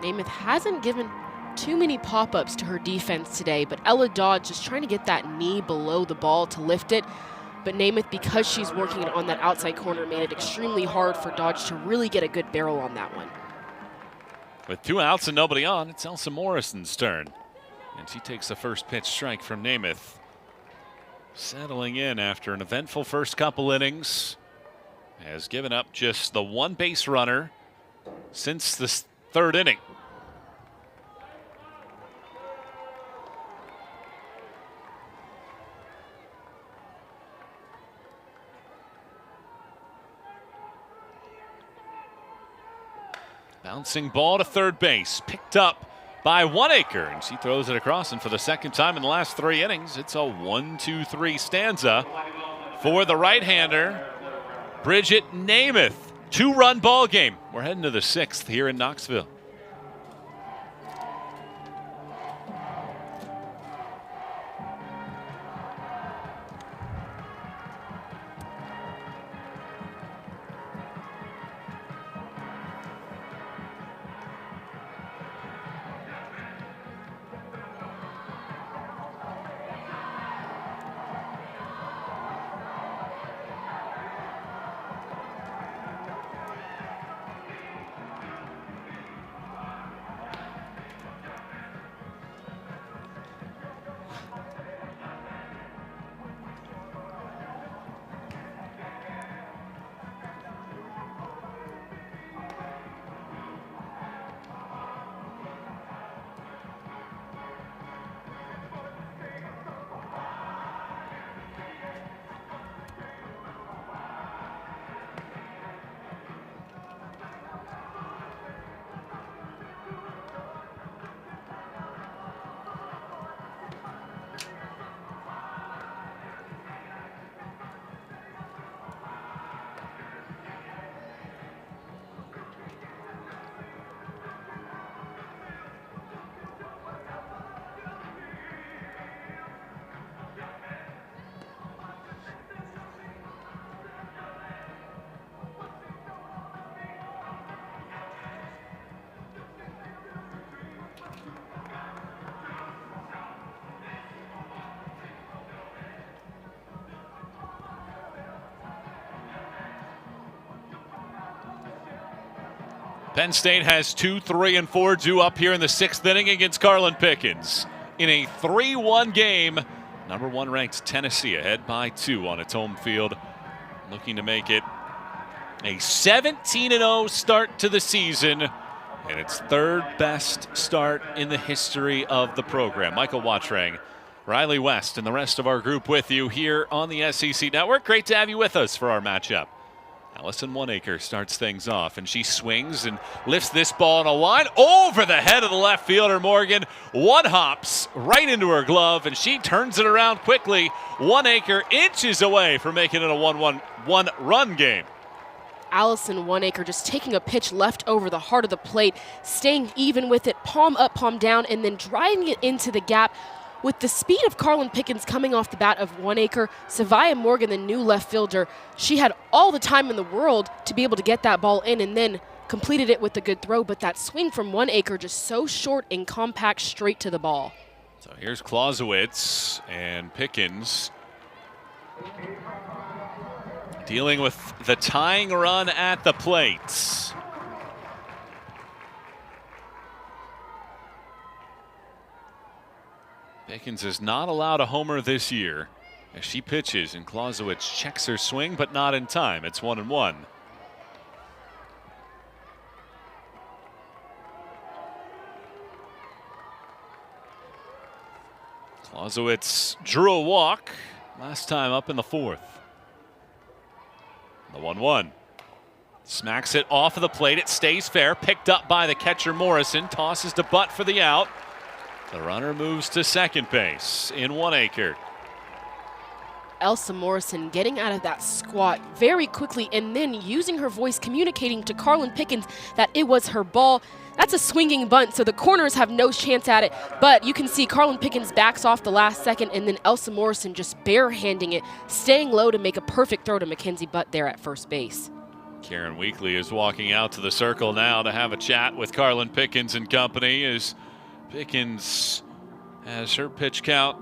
Namath hasn't given too many pop-ups to her defense today, but Ella Dodge is trying to get that knee below the ball to lift it. But Namath, because she's working on that outside corner, made it extremely hard for Dodge to really get a good barrel on that one. With 2 outs and nobody on, it's Elsa Morrison's turn. And she takes the first pitch strike from Namath. Settling in after an eventful first couple innings. Has given up just the 1 base runner since the 3rd inning. Bouncing ball to 3rd base, picked up by Oneacre, and she throws it across, and for the 2nd time in the last 3 innings, it's a 1-2-3 stanza for the right-hander, Bridget Namath. 2-run ball game. We're heading to the 6th here in Knoxville. Penn State has 2, 3, and 4 due up here in the 6th inning against Carlin Pickens. In a 3-1 game, number 1 ranked Tennessee ahead by 2 on its home field, looking to make it a 17-0 start to the season and its 3rd best start in the history of the program. Michael Watrang, Riley West, and the rest of our group with you here on the SEC Network. Great to have you with us for our matchup. Allison Oneacre starts things off, and she swings and lifts this ball on a line over the head of the left fielder, Morgan. One hops right into her glove, and she turns it around quickly. Oneacre inches away from making it a 1-run game. Allison Oneacre just taking a pitch left over the heart of the plate, staying even with it, palm up, palm down, and then driving it into the gap. With the speed of Carlin Pickens coming off the bat of Oneacre, Savia Morgan, the new left fielder, she had all the time in the world to be able to get that ball in and then completed it with a good throw. But that swing from Oneacre just so short and compact, straight to the ball. So here's Clausewitz and Pickens dealing with the tying run at the plate. Pickens is not allowed a homer this year as she pitches, and Clausewitz checks her swing, but not in time. It's 1-1. Clausewitz drew a walk last time up in the 4th. The 1-1. Smacks it off of the plate. It stays fair. Picked up by the catcher Morrison. Tosses to butt for the out. The runner moves to second base in Oneacre. Elsa Morrison getting out of that squat very quickly and then using her voice communicating to Carlin Pickens that it was her ball. That's a swinging bunt, so the corners have no chance at it. But you can see Carlin Pickens backs off the last second, and then Elsa Morrison just barehanding it, staying low to make a perfect throw to Mackenzie Butt there at first base. Karen Weekly is walking out to the circle now to have a chat with Carlin Pickens and company as Pickens has her pitch count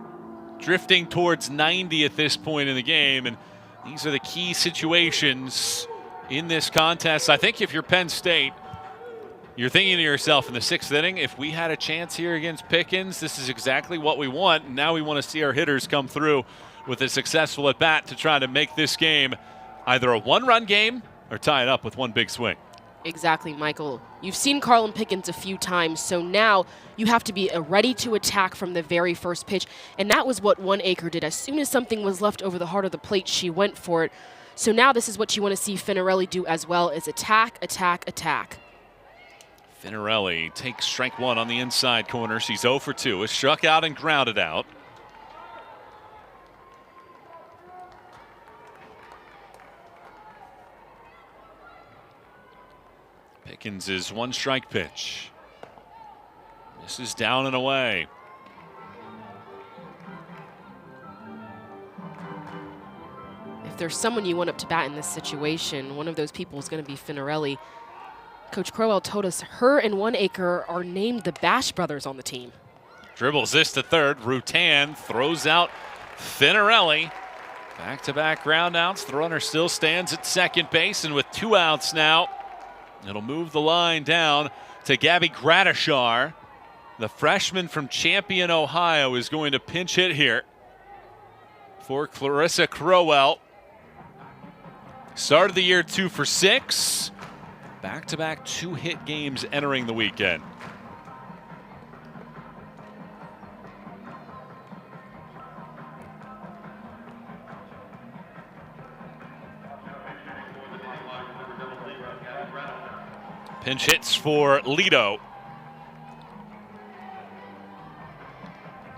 drifting towards 90 at this point in the game, and these are the key situations in this contest. I think if you're Penn State, you're thinking to yourself in the 6th inning, if we had a chance here against Pickens, this is exactly what we want. And now we want to see our hitters come through with a successful at-bat to try to make this game either a 1-run game or tie it up with one big swing. Exactly, Michael. You've seen Carlin Pickens a few times, so now you have to be ready to attack from the very first pitch, and that was what Oneacre did. As soon as something was left over the heart of the plate, she went for it. So now this is what you want to see Finarelli do as well, is attack, attack, attack. Finarelli takes strike 1 on the inside corner. She's 0 for 2, is struck out and grounded out. Pickens' 1-strike pitch. This is down and away. If there's someone you want up to bat in this situation, one of those people is going to be Finarelli. Coach Crowell told us her and Oneacre are named the Bash Brothers on the team. Dribbles this to third. Rutan throws out Finarelli. Back-to-back ground outs. The runner still stands at second base, and with 2 outs now, it'll move the line down to Gabby Gratishar. The freshman from Champion, Ohio, is going to pinch hit here for Clarissa Crowell. Started the year 2 for 6. Back-to-back 2-hit games entering the weekend. Pinch hits for Lido.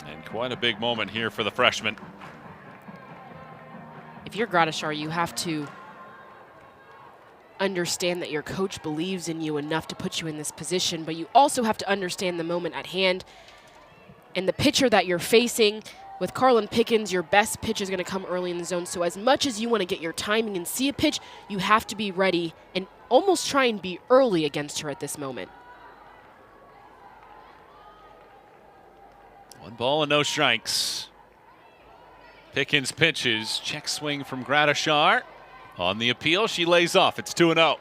And quite a big moment here for the freshman. If you're Gratishar, you have to understand that your coach believes in you enough to put you in this position, but you also have to understand the moment at hand and the pitcher that you're facing. With Carlin Pickens, your best pitch is going to come early in the zone. So as much as you want to get your timing and see a pitch, you have to be ready and almost try and be early against her at this moment. 1 ball and no strikes. Pickens pitches. Check swing from Gratishar. On the appeal, she lays off. It's 2-0.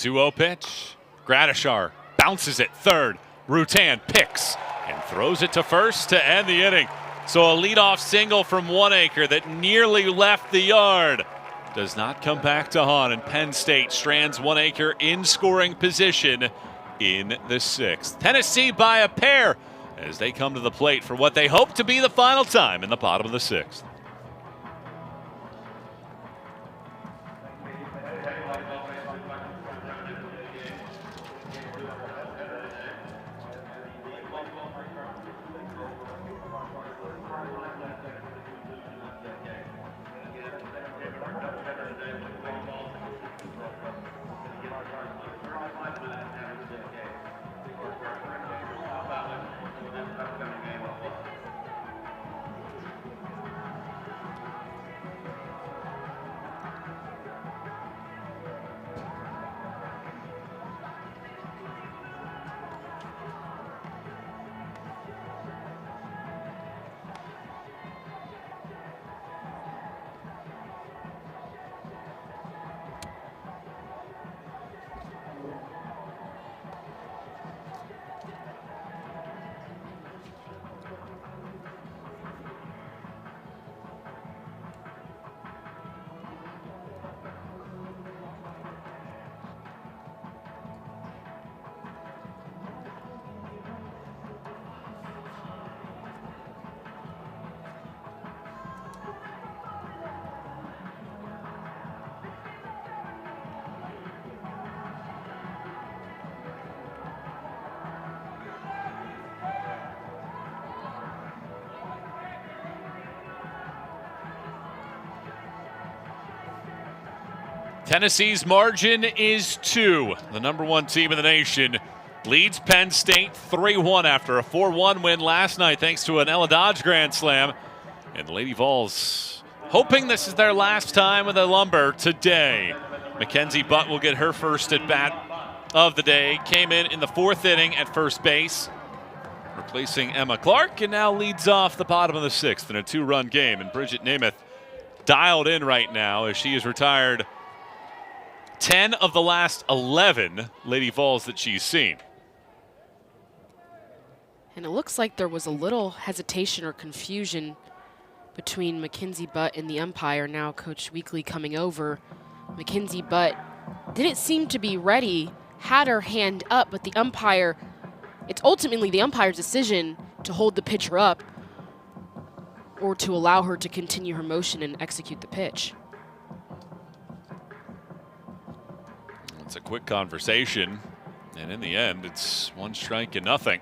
2-0 pitch. Gradishar bounces it third. Rutan picks and throws it to first to end the inning. So a leadoff single from One-Acre that nearly left the yard does not come back to haunt, and Penn State strands One-Acre in scoring position in the sixth. Tennessee by a pair as they come to the plate for what they hope to be the final time in the bottom of the sixth. Tennessee's margin is 2. The #1 team in the nation leads Penn State 3-1 after a 4-1 win last night thanks to an Ella Dodge grand slam. And the Lady Vols hoping this is their last time with the Lumber today. Mackenzie Butt will get her first at bat of the day. Came in the 4th inning at first base, replacing Emma Clark, and now leads off the bottom of the 6th in a 2-run game. And Bridget Namath dialed in right now as she has retired 10 of the last 11 Lady Vols that she's seen. And it looks like there was a little hesitation or confusion between Mackenzie Butt and the umpire. Now Coach Weekly coming over. Mackenzie Butt didn't seem to be ready, had her hand up, but the umpire, it's ultimately the umpire's decision to hold the pitcher up or to allow her to continue her motion and execute the pitch. It's a quick conversation, and in the end, it's 1 strike and nothing.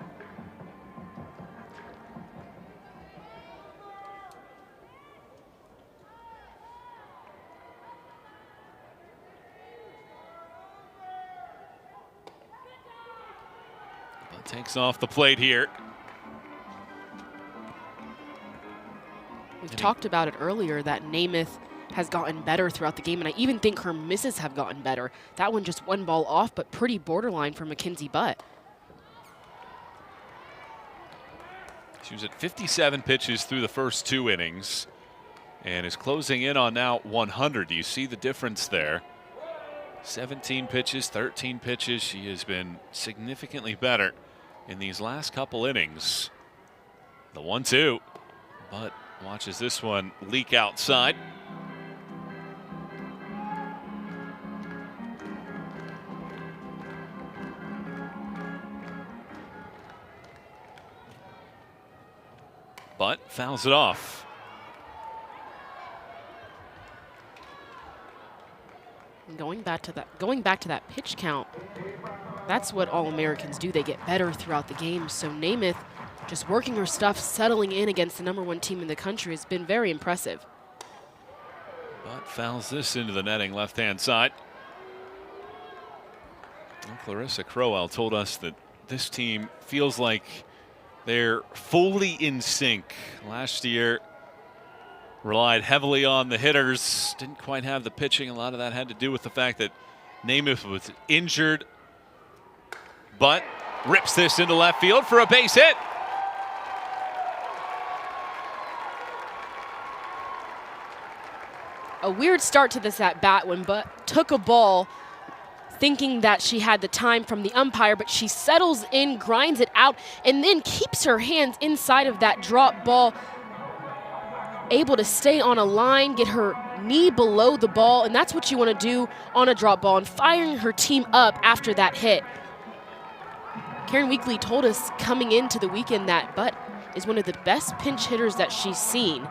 But takes off the plate here. We've talked about it earlier that Namath has gotten better throughout the game, and I even think her misses have gotten better. That one just 1 ball off, but pretty borderline for Mackenzie Butt. She was at 57 pitches through the first 2 innings and is closing in on now 100. Do you see the difference there? 17 pitches, 13 pitches. She has been significantly better in these last couple innings. The 1-2, but watches this one leak outside. But fouls it off. Going back to that pitch count, that's what All-Americans do. They get better throughout the game. So Namath just working her stuff, settling in against the #1 team in the country has been very impressive. But fouls this into the netting left-hand side. Well, Clarissa Crowell told us that this team feels like they're fully in sync. Last year, relied heavily on the hitters, didn't quite have the pitching. A lot of that had to do with the fact that Namath was injured, but rips this into left field for a base hit. A weird start to this at bat when Butt took a ball, thinking that she had the time from the umpire, but she settles in, grinds it out, and then keeps her hands inside of that drop ball, able to stay on a line, get her knee below the ball, and that's what you want to do on a drop ball, and firing her team up after that hit. Karen Weekly told us coming into the weekend that Butt is one of the best pinch hitters that she's seen.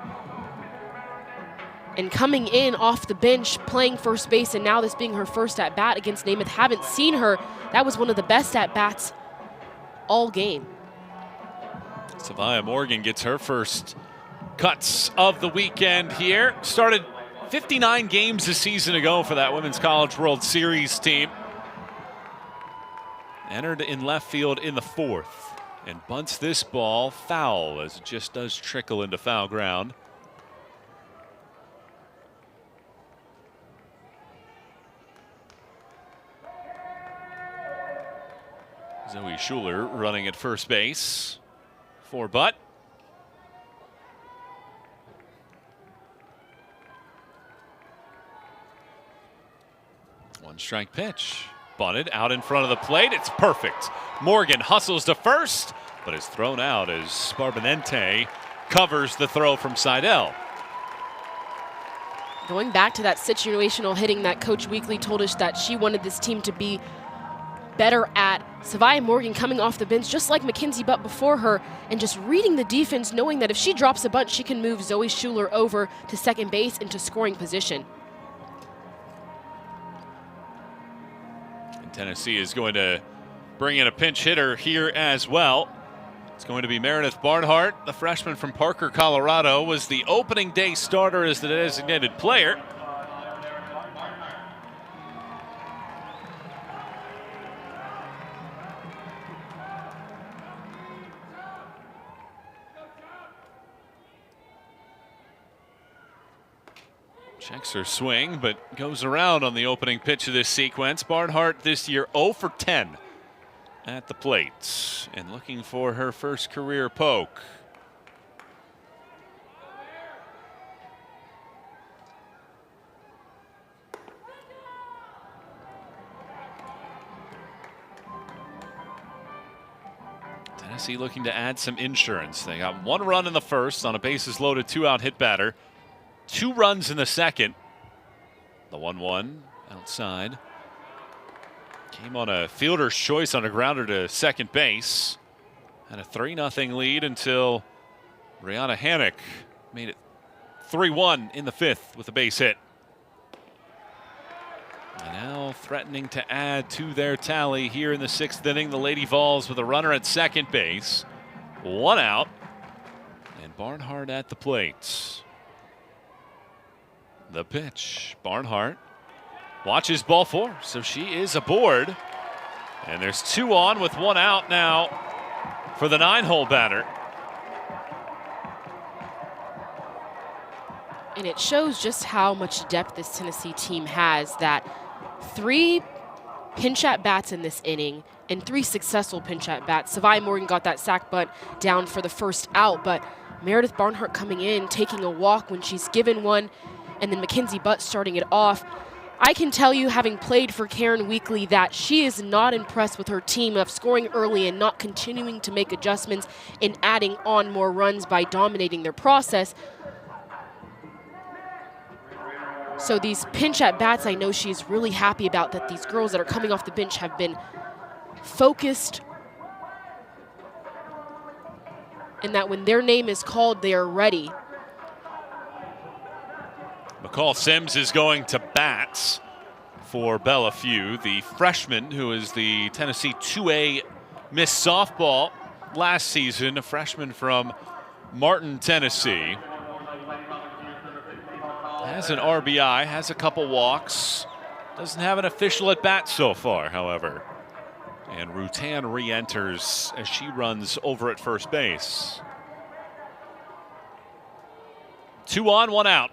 And coming in off the bench, playing first base, and now this being her first at-bat against Namath, haven't seen her. That was one of the best at-bats all game. Savia Morgan gets her first cuts of the weekend here. Started 59 games a season ago for that Women's College World Series team. Entered in left field in the 4th and bunts this ball foul as it just does trickle into foul ground. Zoe Schuler running at first base for Butt. One strike pitch. Bunted out in front of the plate. It's perfect. Morgan hustles to first, but is thrown out as Sparbanente covers the throw from Seidel. Going back to that situational hitting that Coach Weekly told us that she wanted this team to be better at. Savia Morgan coming off the bench just like Mackenzie Butt before her, and just reading the defense, knowing that if she drops a bunt, she can move Zoe Schuler over to second base into scoring position. And Tennessee is going to bring in a pinch hitter here as well. It's going to be Meredith Barnhart, the freshman from Parker, Colorado, was the opening day starter as the designated player. Checks her swing, but goes around on the opening pitch of this sequence. Barnhart this year 0 for 10 at the plate and looking for her first career poke. Tennessee looking to add some insurance. They got 1 run in the first on a bases loaded 2-out hit batter. 2 runs in the second. The 1-1 outside. Came on a fielder's choice on a grounder to second base. Had a 3-0 lead until Brianna Hannock made it 3-1 in the 5th with a base hit. And now threatening to add to their tally here in the 6th inning. The Lady Vols with a runner at second base. 1 out. And Barnhart at the plate. The pitch. Barnhart watches ball 4, so she is aboard. And there's 2 on with 1 out now for the 9-hole batter. And it shows just how much depth this Tennessee team has, that 3 pinch at bats in this inning and 3 successful pinch at bats. Savia Morgan got that sac bunt down for the first out, but Meredith Barnhart coming in, taking a walk when she's given one, and then Mackenzie Butt starting it off. I can tell you, having played for Karen Weekly, that she is not impressed with her team of scoring early and not continuing to make adjustments and adding on more runs by dominating their process. So these pinch at bats, I know she's really happy about, that these girls that are coming off the bench have been focused, and that when their name is called, they are ready. McCall Sims is going to bat for Bella Few, the freshman who is the Tennessee 2A Miss Softball last season, a freshman from Martin, Tennessee. Has an RBI, has a couple walks, doesn't have an official at bat so far, however. And Rutan re-enters as she runs over at first base. 2 on, 1 out.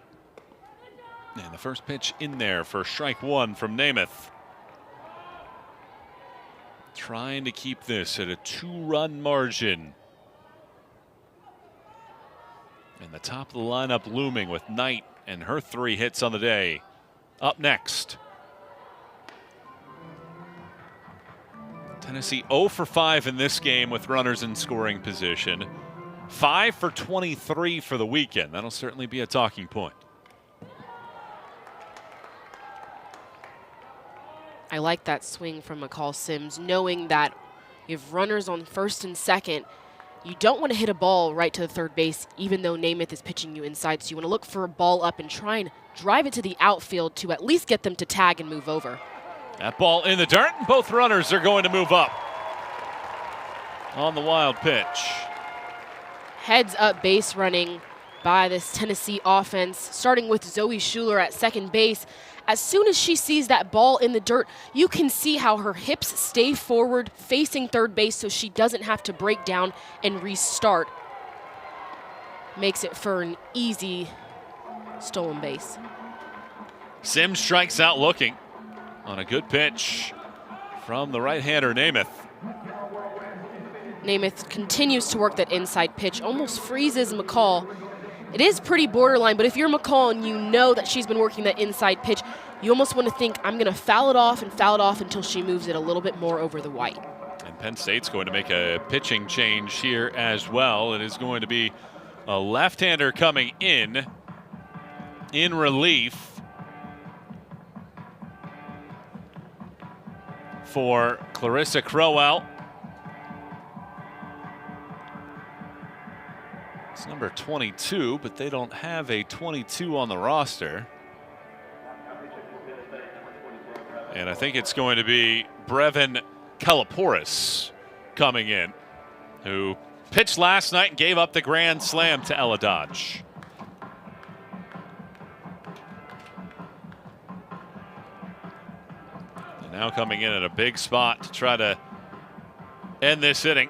And the first pitch in there for strike 1 from Namath. Trying to keep this at a 2-run margin. And the top of the lineup looming with Knight and her 3 hits on the day. Up next. Tennessee 0 for 5 in this game with runners in scoring position. 5 for 23 for the weekend. That'll certainly be a talking point. I like that swing from McCall Sims, knowing that you have runners on first and second. You don't want to hit a ball right to the third base, even though Namath is pitching you inside. So you want to look for a ball up and try and drive it to the outfield to at least get them to tag and move over. That ball in the dirt, and both runners are going to move up on the wild pitch. Heads up base running by this Tennessee offense, starting with Zoe Schuler at second base. As soon as she sees that ball in the dirt, you can see how her hips stay forward facing third base so she doesn't have to break down and restart. Makes it for an easy stolen base. Sims strikes out looking on a good pitch from the right-hander Namath. Namath continues to work that inside pitch, almost freezes McCall. It is pretty borderline, but if you're McCall and you know that she's been working that inside pitch, you almost want to think, I'm going to foul it off until she moves it a little bit more over the white. And Penn State's going to make a pitching change here as well. It is going to be a left-hander coming in relief for Clarissa Crowell. It's number 22, but they don't have a 22 on the roster. And I think it's going to be Brevin Kalapouris coming in, who pitched last night and gave up the grand slam to Ella Dodge. And now coming in at a big spot to try to end this inning.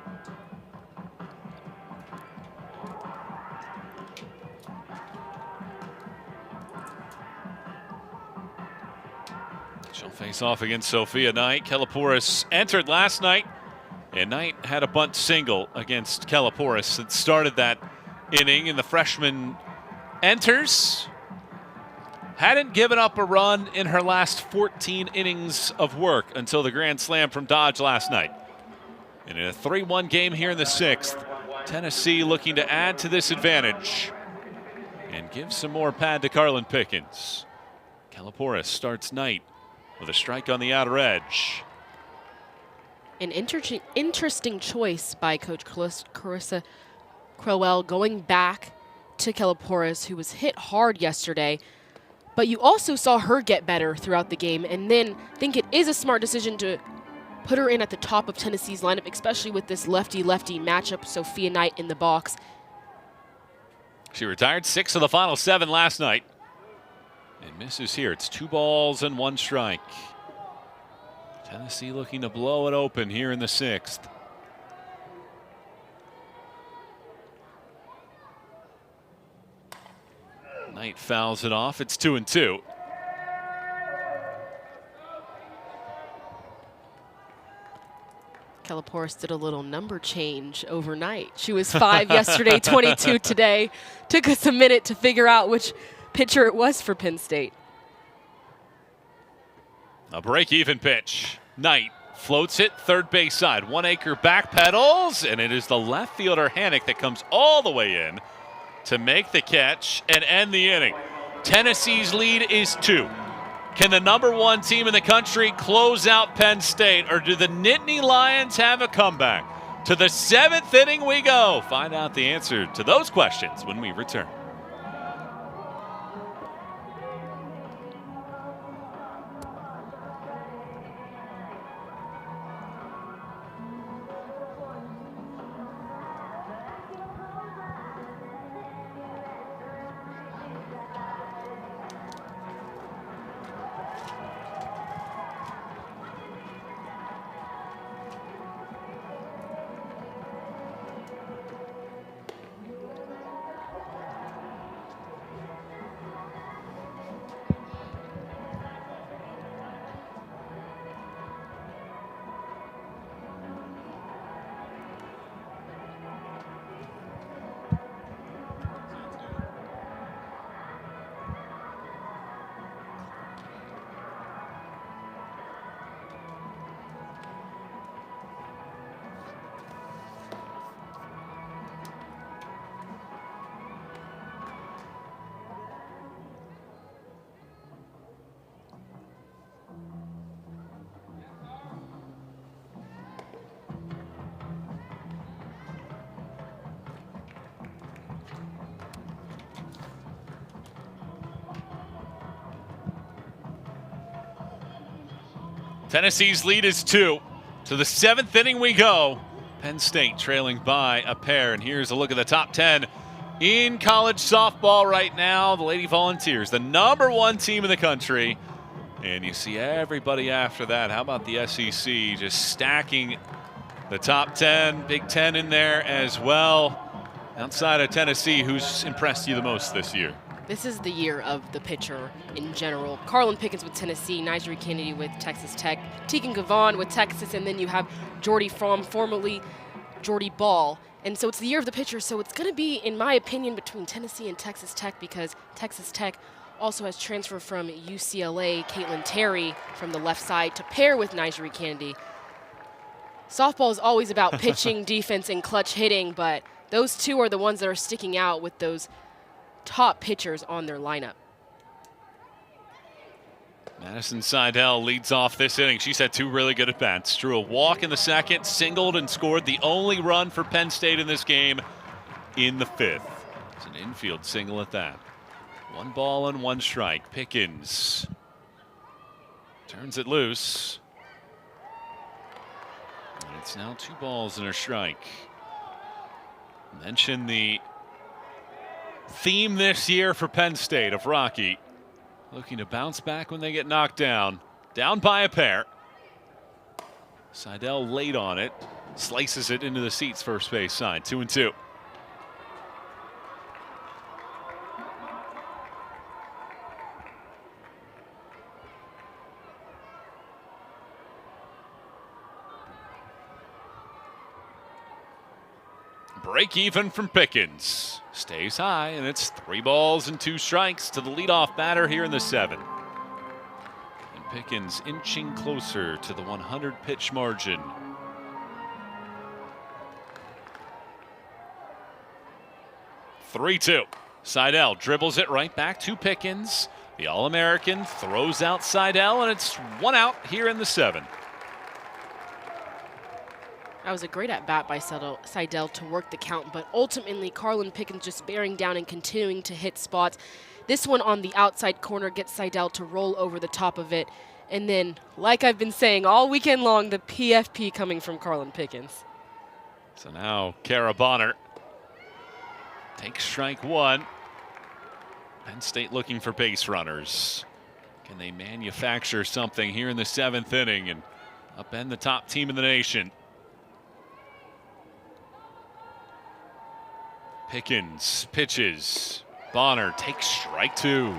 She'll face off against Sophia Knight. Kalapouris entered last night, and Knight had a bunt single against Kalapouris that started that inning, and the freshman enters. Hadn't given up a run in her last 14 innings of work until the grand slam from Dodge last night. And in a 3-1 game here in the 6th, Tennessee looking to add to this advantage and give some more pad to Carlin Pickens. Kalapouris starts Knight with a strike on the outer edge. An interesting choice by Coach Clarissa Crowell, going back to Kalapouris, who was hit hard yesterday. But you also saw her get better throughout the game, and then think it is a smart decision to put her in at the top of Tennessee's lineup, especially with this lefty-lefty matchup, Sophia Knight in the box. She retired 6 of the final 7 last night. And misses here. It's 2 balls and 1 strike. Tennessee looking to blow it open here in the 6th. Knight fouls it off. It's 2-2. Kalapouris did a little number change overnight. She was 5 yesterday, 22 today. Took us a minute to figure out which pitcher it was for Penn State. A break-even pitch. Knight floats it third base side. 1 acre back pedals, and it is the left fielder Hannock that comes all the way in to make the catch and end the inning. Tennessee's lead is 2. Can the number 1 team in the country close out Penn State, or do the Nittany Lions have a comeback? To the 7th inning we go. Find out the answer to those questions when we return. Tennessee's lead is 2. To the 7th inning we go. Penn State trailing by a pair. And here's a look at the top 10 in college softball right now. The Lady Volunteers, the #1 team in the country. And you see everybody after that. How about the SEC just stacking the top 10, Big Ten in there as well. Outside of Tennessee, who's impressed you the most this year? This is the year of the pitcher in general. Carlin Pickens with Tennessee, Nyjeri Kennedy with Texas Tech, Tegan Gavon with Texas, and then you have Jordy Fromm, formerly Jordy Ball. And so it's the year of the pitcher, so it's going to be, in my opinion, between Tennessee and Texas Tech, because Texas Tech also has transfer from UCLA, Caitlin Terry, from the left side to pair with Nyjeri Kennedy. Softball is always about pitching, defense, and clutch hitting, but those two are the ones that are sticking out with those top pitchers on their lineup. Madison Seidel leads off this inning. She's had 2 really good at-bats. Drew a walk in the 2nd, singled and scored the only run for Penn State in this game in the 5th. It's an infield single at that. 1 ball and 1 strike. Pickens turns it loose. And it's now 2 balls and a strike. Mention the theme this year for Penn State of Rocky looking to bounce back when they get knocked down. Down by a pair. Seidel late on it. Slices it into the seats first base side. 2-2. Break even from Pickens. Stays high, and it's 3 balls and 2 strikes to the leadoff batter here in the 7th. And Pickens inching closer to the 100-pitch margin. (3-2). Seidel dribbles it right back to Pickens. The All-American throws out Seidel, and it's 1 out here in the 7th. That was a great at-bat by Seidel to work the count, but ultimately Carlin Pickens just bearing down and continuing to hit spots. This one on the outside corner gets Seidel to roll over the top of it. And then, like I've been saying all weekend long, the PFP coming from Carlin Pickens. So now Kara Bonner takes strike 1. Penn State looking for base runners. Can they manufacture something here in the 7th inning and upend the top team in the nation? Pickens pitches. Bonner takes strike 2.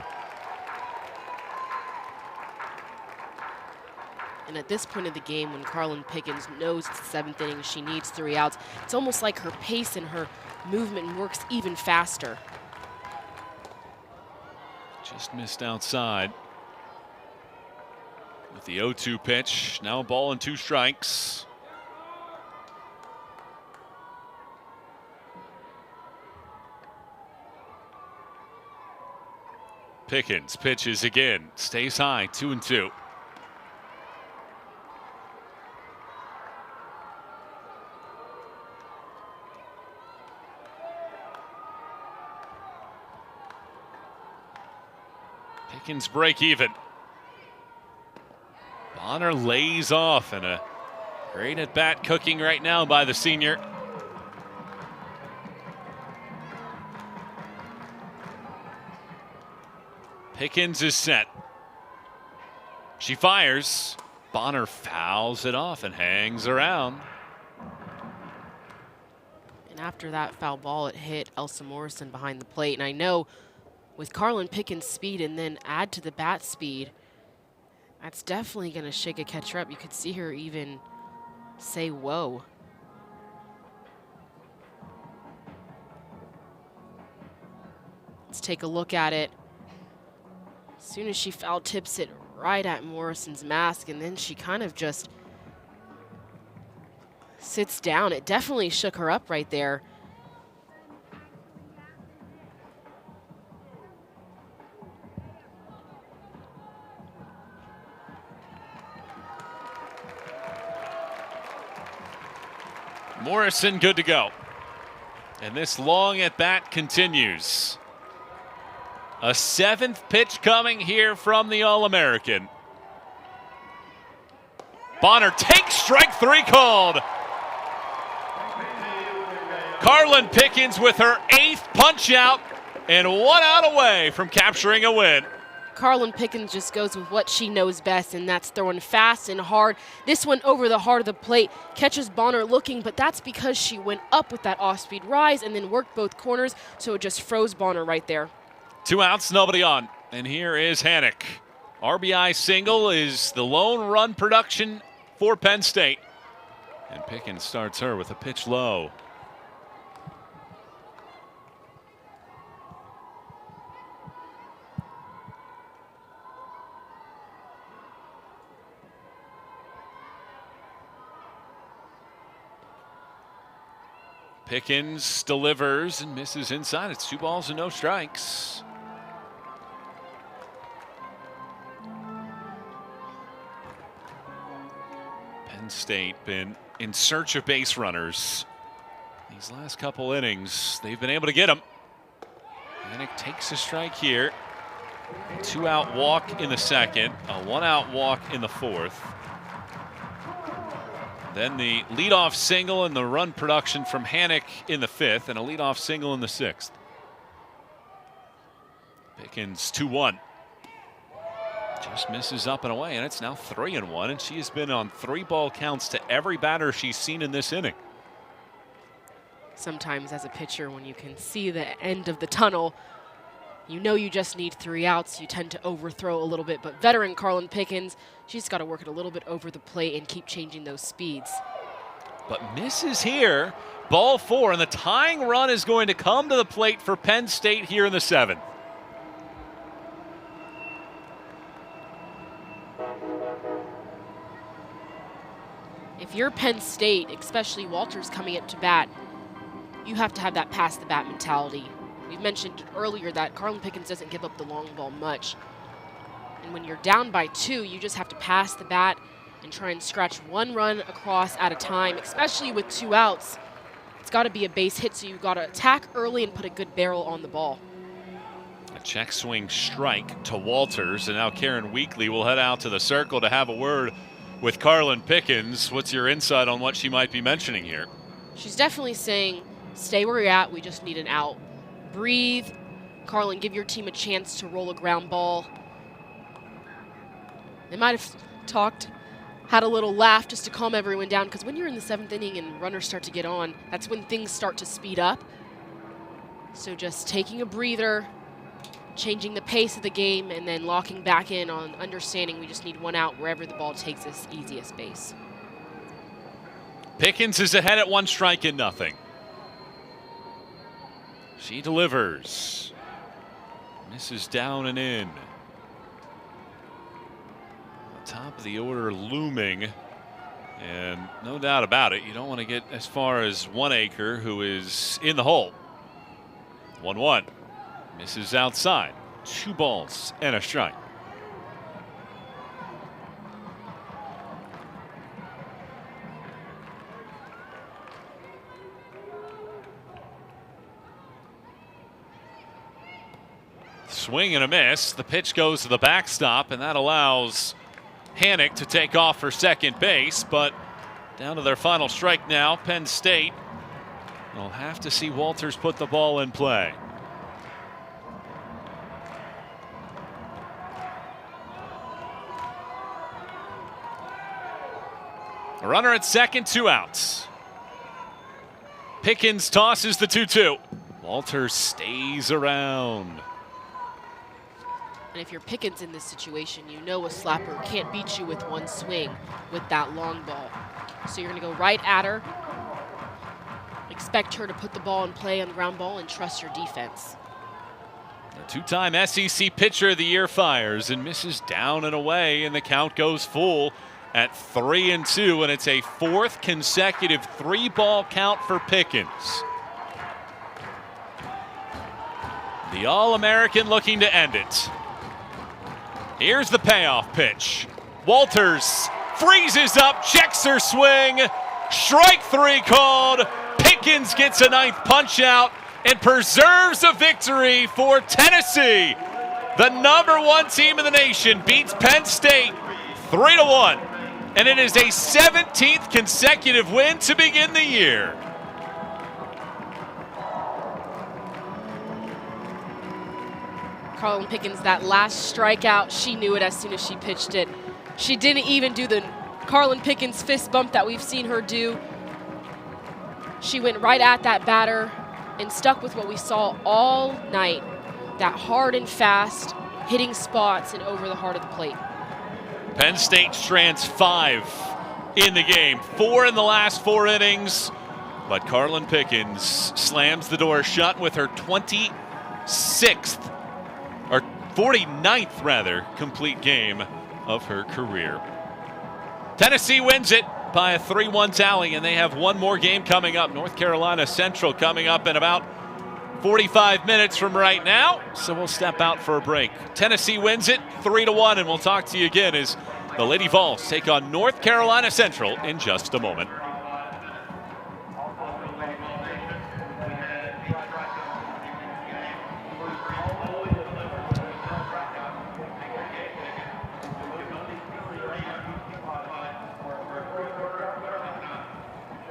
And at this point of the game, when Carlin Pickens knows it's the 7th inning, she needs 3 outs, it's almost like her pace and her movement works even faster. Just missed outside. With the 0-2 pitch, now a ball and 2 strikes. Pickens pitches again, stays high, 2-2. Pickens break even. Bonner lays off, and a great at bat cooking right now by the senior. Pickens is set. She fires. Bonner fouls it off and hangs around. And after that foul ball, it hit Elsa Morrison behind the plate. And I know with Carlin Pickens' speed and then add to the bat speed, that's definitely going to shake a catcher up. You could see her even say, whoa. Let's take a look at it. As soon as she foul tips it right at Morrison's mask, and then she kind of just sits down. It definitely shook her up right there. Morrison good to go. And this long at bat continues. A 7th pitch coming here from the All-American. Bonner takes strike 3 called. Carlin Pickens with her 8th punch out and 1 out away from capturing a win. Carlin Pickens just goes with what she knows best, and that's throwing fast and hard. This one over the heart of the plate, catches Bonner looking, but that's because she went up with that off-speed rise and then worked both corners, so it just froze Bonner right there. 2 outs, nobody on. And here is Hannick. RBI single is the lone run production for Penn State. And Pickens starts her with a pitch low. Pickens delivers and misses inside. It's 2 balls and no strikes. Penn State been in search of base runners. These last couple innings, they've been able to get them. Hannick takes a strike here. 2-out walk in the second, a 1-out walk in the 4th. Then the leadoff single and the run production from Hannick in the 5th, and a leadoff single in the 6th. Pickens 2-1. Just misses up and away, and it's now 3-1, and she has been on 3-ball counts to every batter she's seen in this inning. Sometimes as a pitcher, when you can see the end of the tunnel, you know you just need 3 outs. You tend to overthrow a little bit, but veteran Carlin Pickens, she's got to work it a little bit over the plate and keep changing those speeds. But misses here, ball 4, and the tying run is going to come to the plate for Penn State here in the 7th. If you're Penn State, especially Walters coming up to bat, you have to have that pass the bat mentality. We mentioned earlier that Carlin Pickens doesn't give up the long ball much. And when you're down by 2, you just have to pass the bat and try and scratch 1 run across at a time, especially with 2 outs. It's got to be a base hit, so you've got to attack early and put a good barrel on the ball. A check swing strike to Walters, and now Karen Weekly will head out to the circle to have a word with Carlin Pickens. What's your insight on what she might be mentioning here? She's definitely saying, stay where you're at, we just need an out. Breathe. Carlin, give your team a chance to roll a ground ball. They might have had a little laugh just to calm everyone down, because when you're in the 7th inning and runners start to get on, that's when things start to speed up. So just taking a breather, changing the pace of the game, and then locking back in on understanding we just need 1 out wherever the ball takes us, easiest base. Pickens is ahead at 1 strike and nothing. She delivers. Misses down and in. The top of the order looming. And no doubt about it, you don't want to get as far as 1-acre, who is in the hole. 1-1. Misses outside. 2 balls and a strike. Swing and a miss. The pitch goes to the backstop, and that allows Hannick to take off for second base. But down to their final strike now, Penn State will have to see Walters put the ball in play. A runner at second, 2 outs. Pickens tosses the 2-2. Walters stays around. And if you're Pickens in this situation, you know a slapper can't beat you with 1 swing with that long ball. So you're going to go right at her, expect her to put the ball in play on the ground ball, and trust your defense. The 2-time SEC Pitcher of the Year fires and misses down and away, and the count goes full at 3-2, and it's a 4th consecutive 3-ball count for Pickens. The All-American looking to end it. Here's the payoff pitch. Walters freezes up, checks her swing. Strike 3 called. Pickens gets a 9th punch out and preserves a victory for Tennessee. The #1 team in the nation beats Penn State 3-1. And it is a 17th consecutive win to begin the year. Carlin Pickens, that last strikeout, she knew it as soon as she pitched it. She didn't even do the Carlin Pickens fist bump that we've seen her do. She went right at that batter and stuck with what we saw all night, that hard and fast, hitting spots and over the heart of the plate. Penn State strands 5 in the game, 4 in the last 4 innings, but Carlin Pickens slams the door shut with her 26th, or 49th rather, complete game of her career. Tennessee wins it by a 3-1 tally, and they have one more game coming up. North Carolina Central coming up in about 45 minutes from right now, so we'll step out for a break. Tennessee wins it 3-1, and we'll talk to you again as the Lady Vols take on North Carolina Central in just a moment.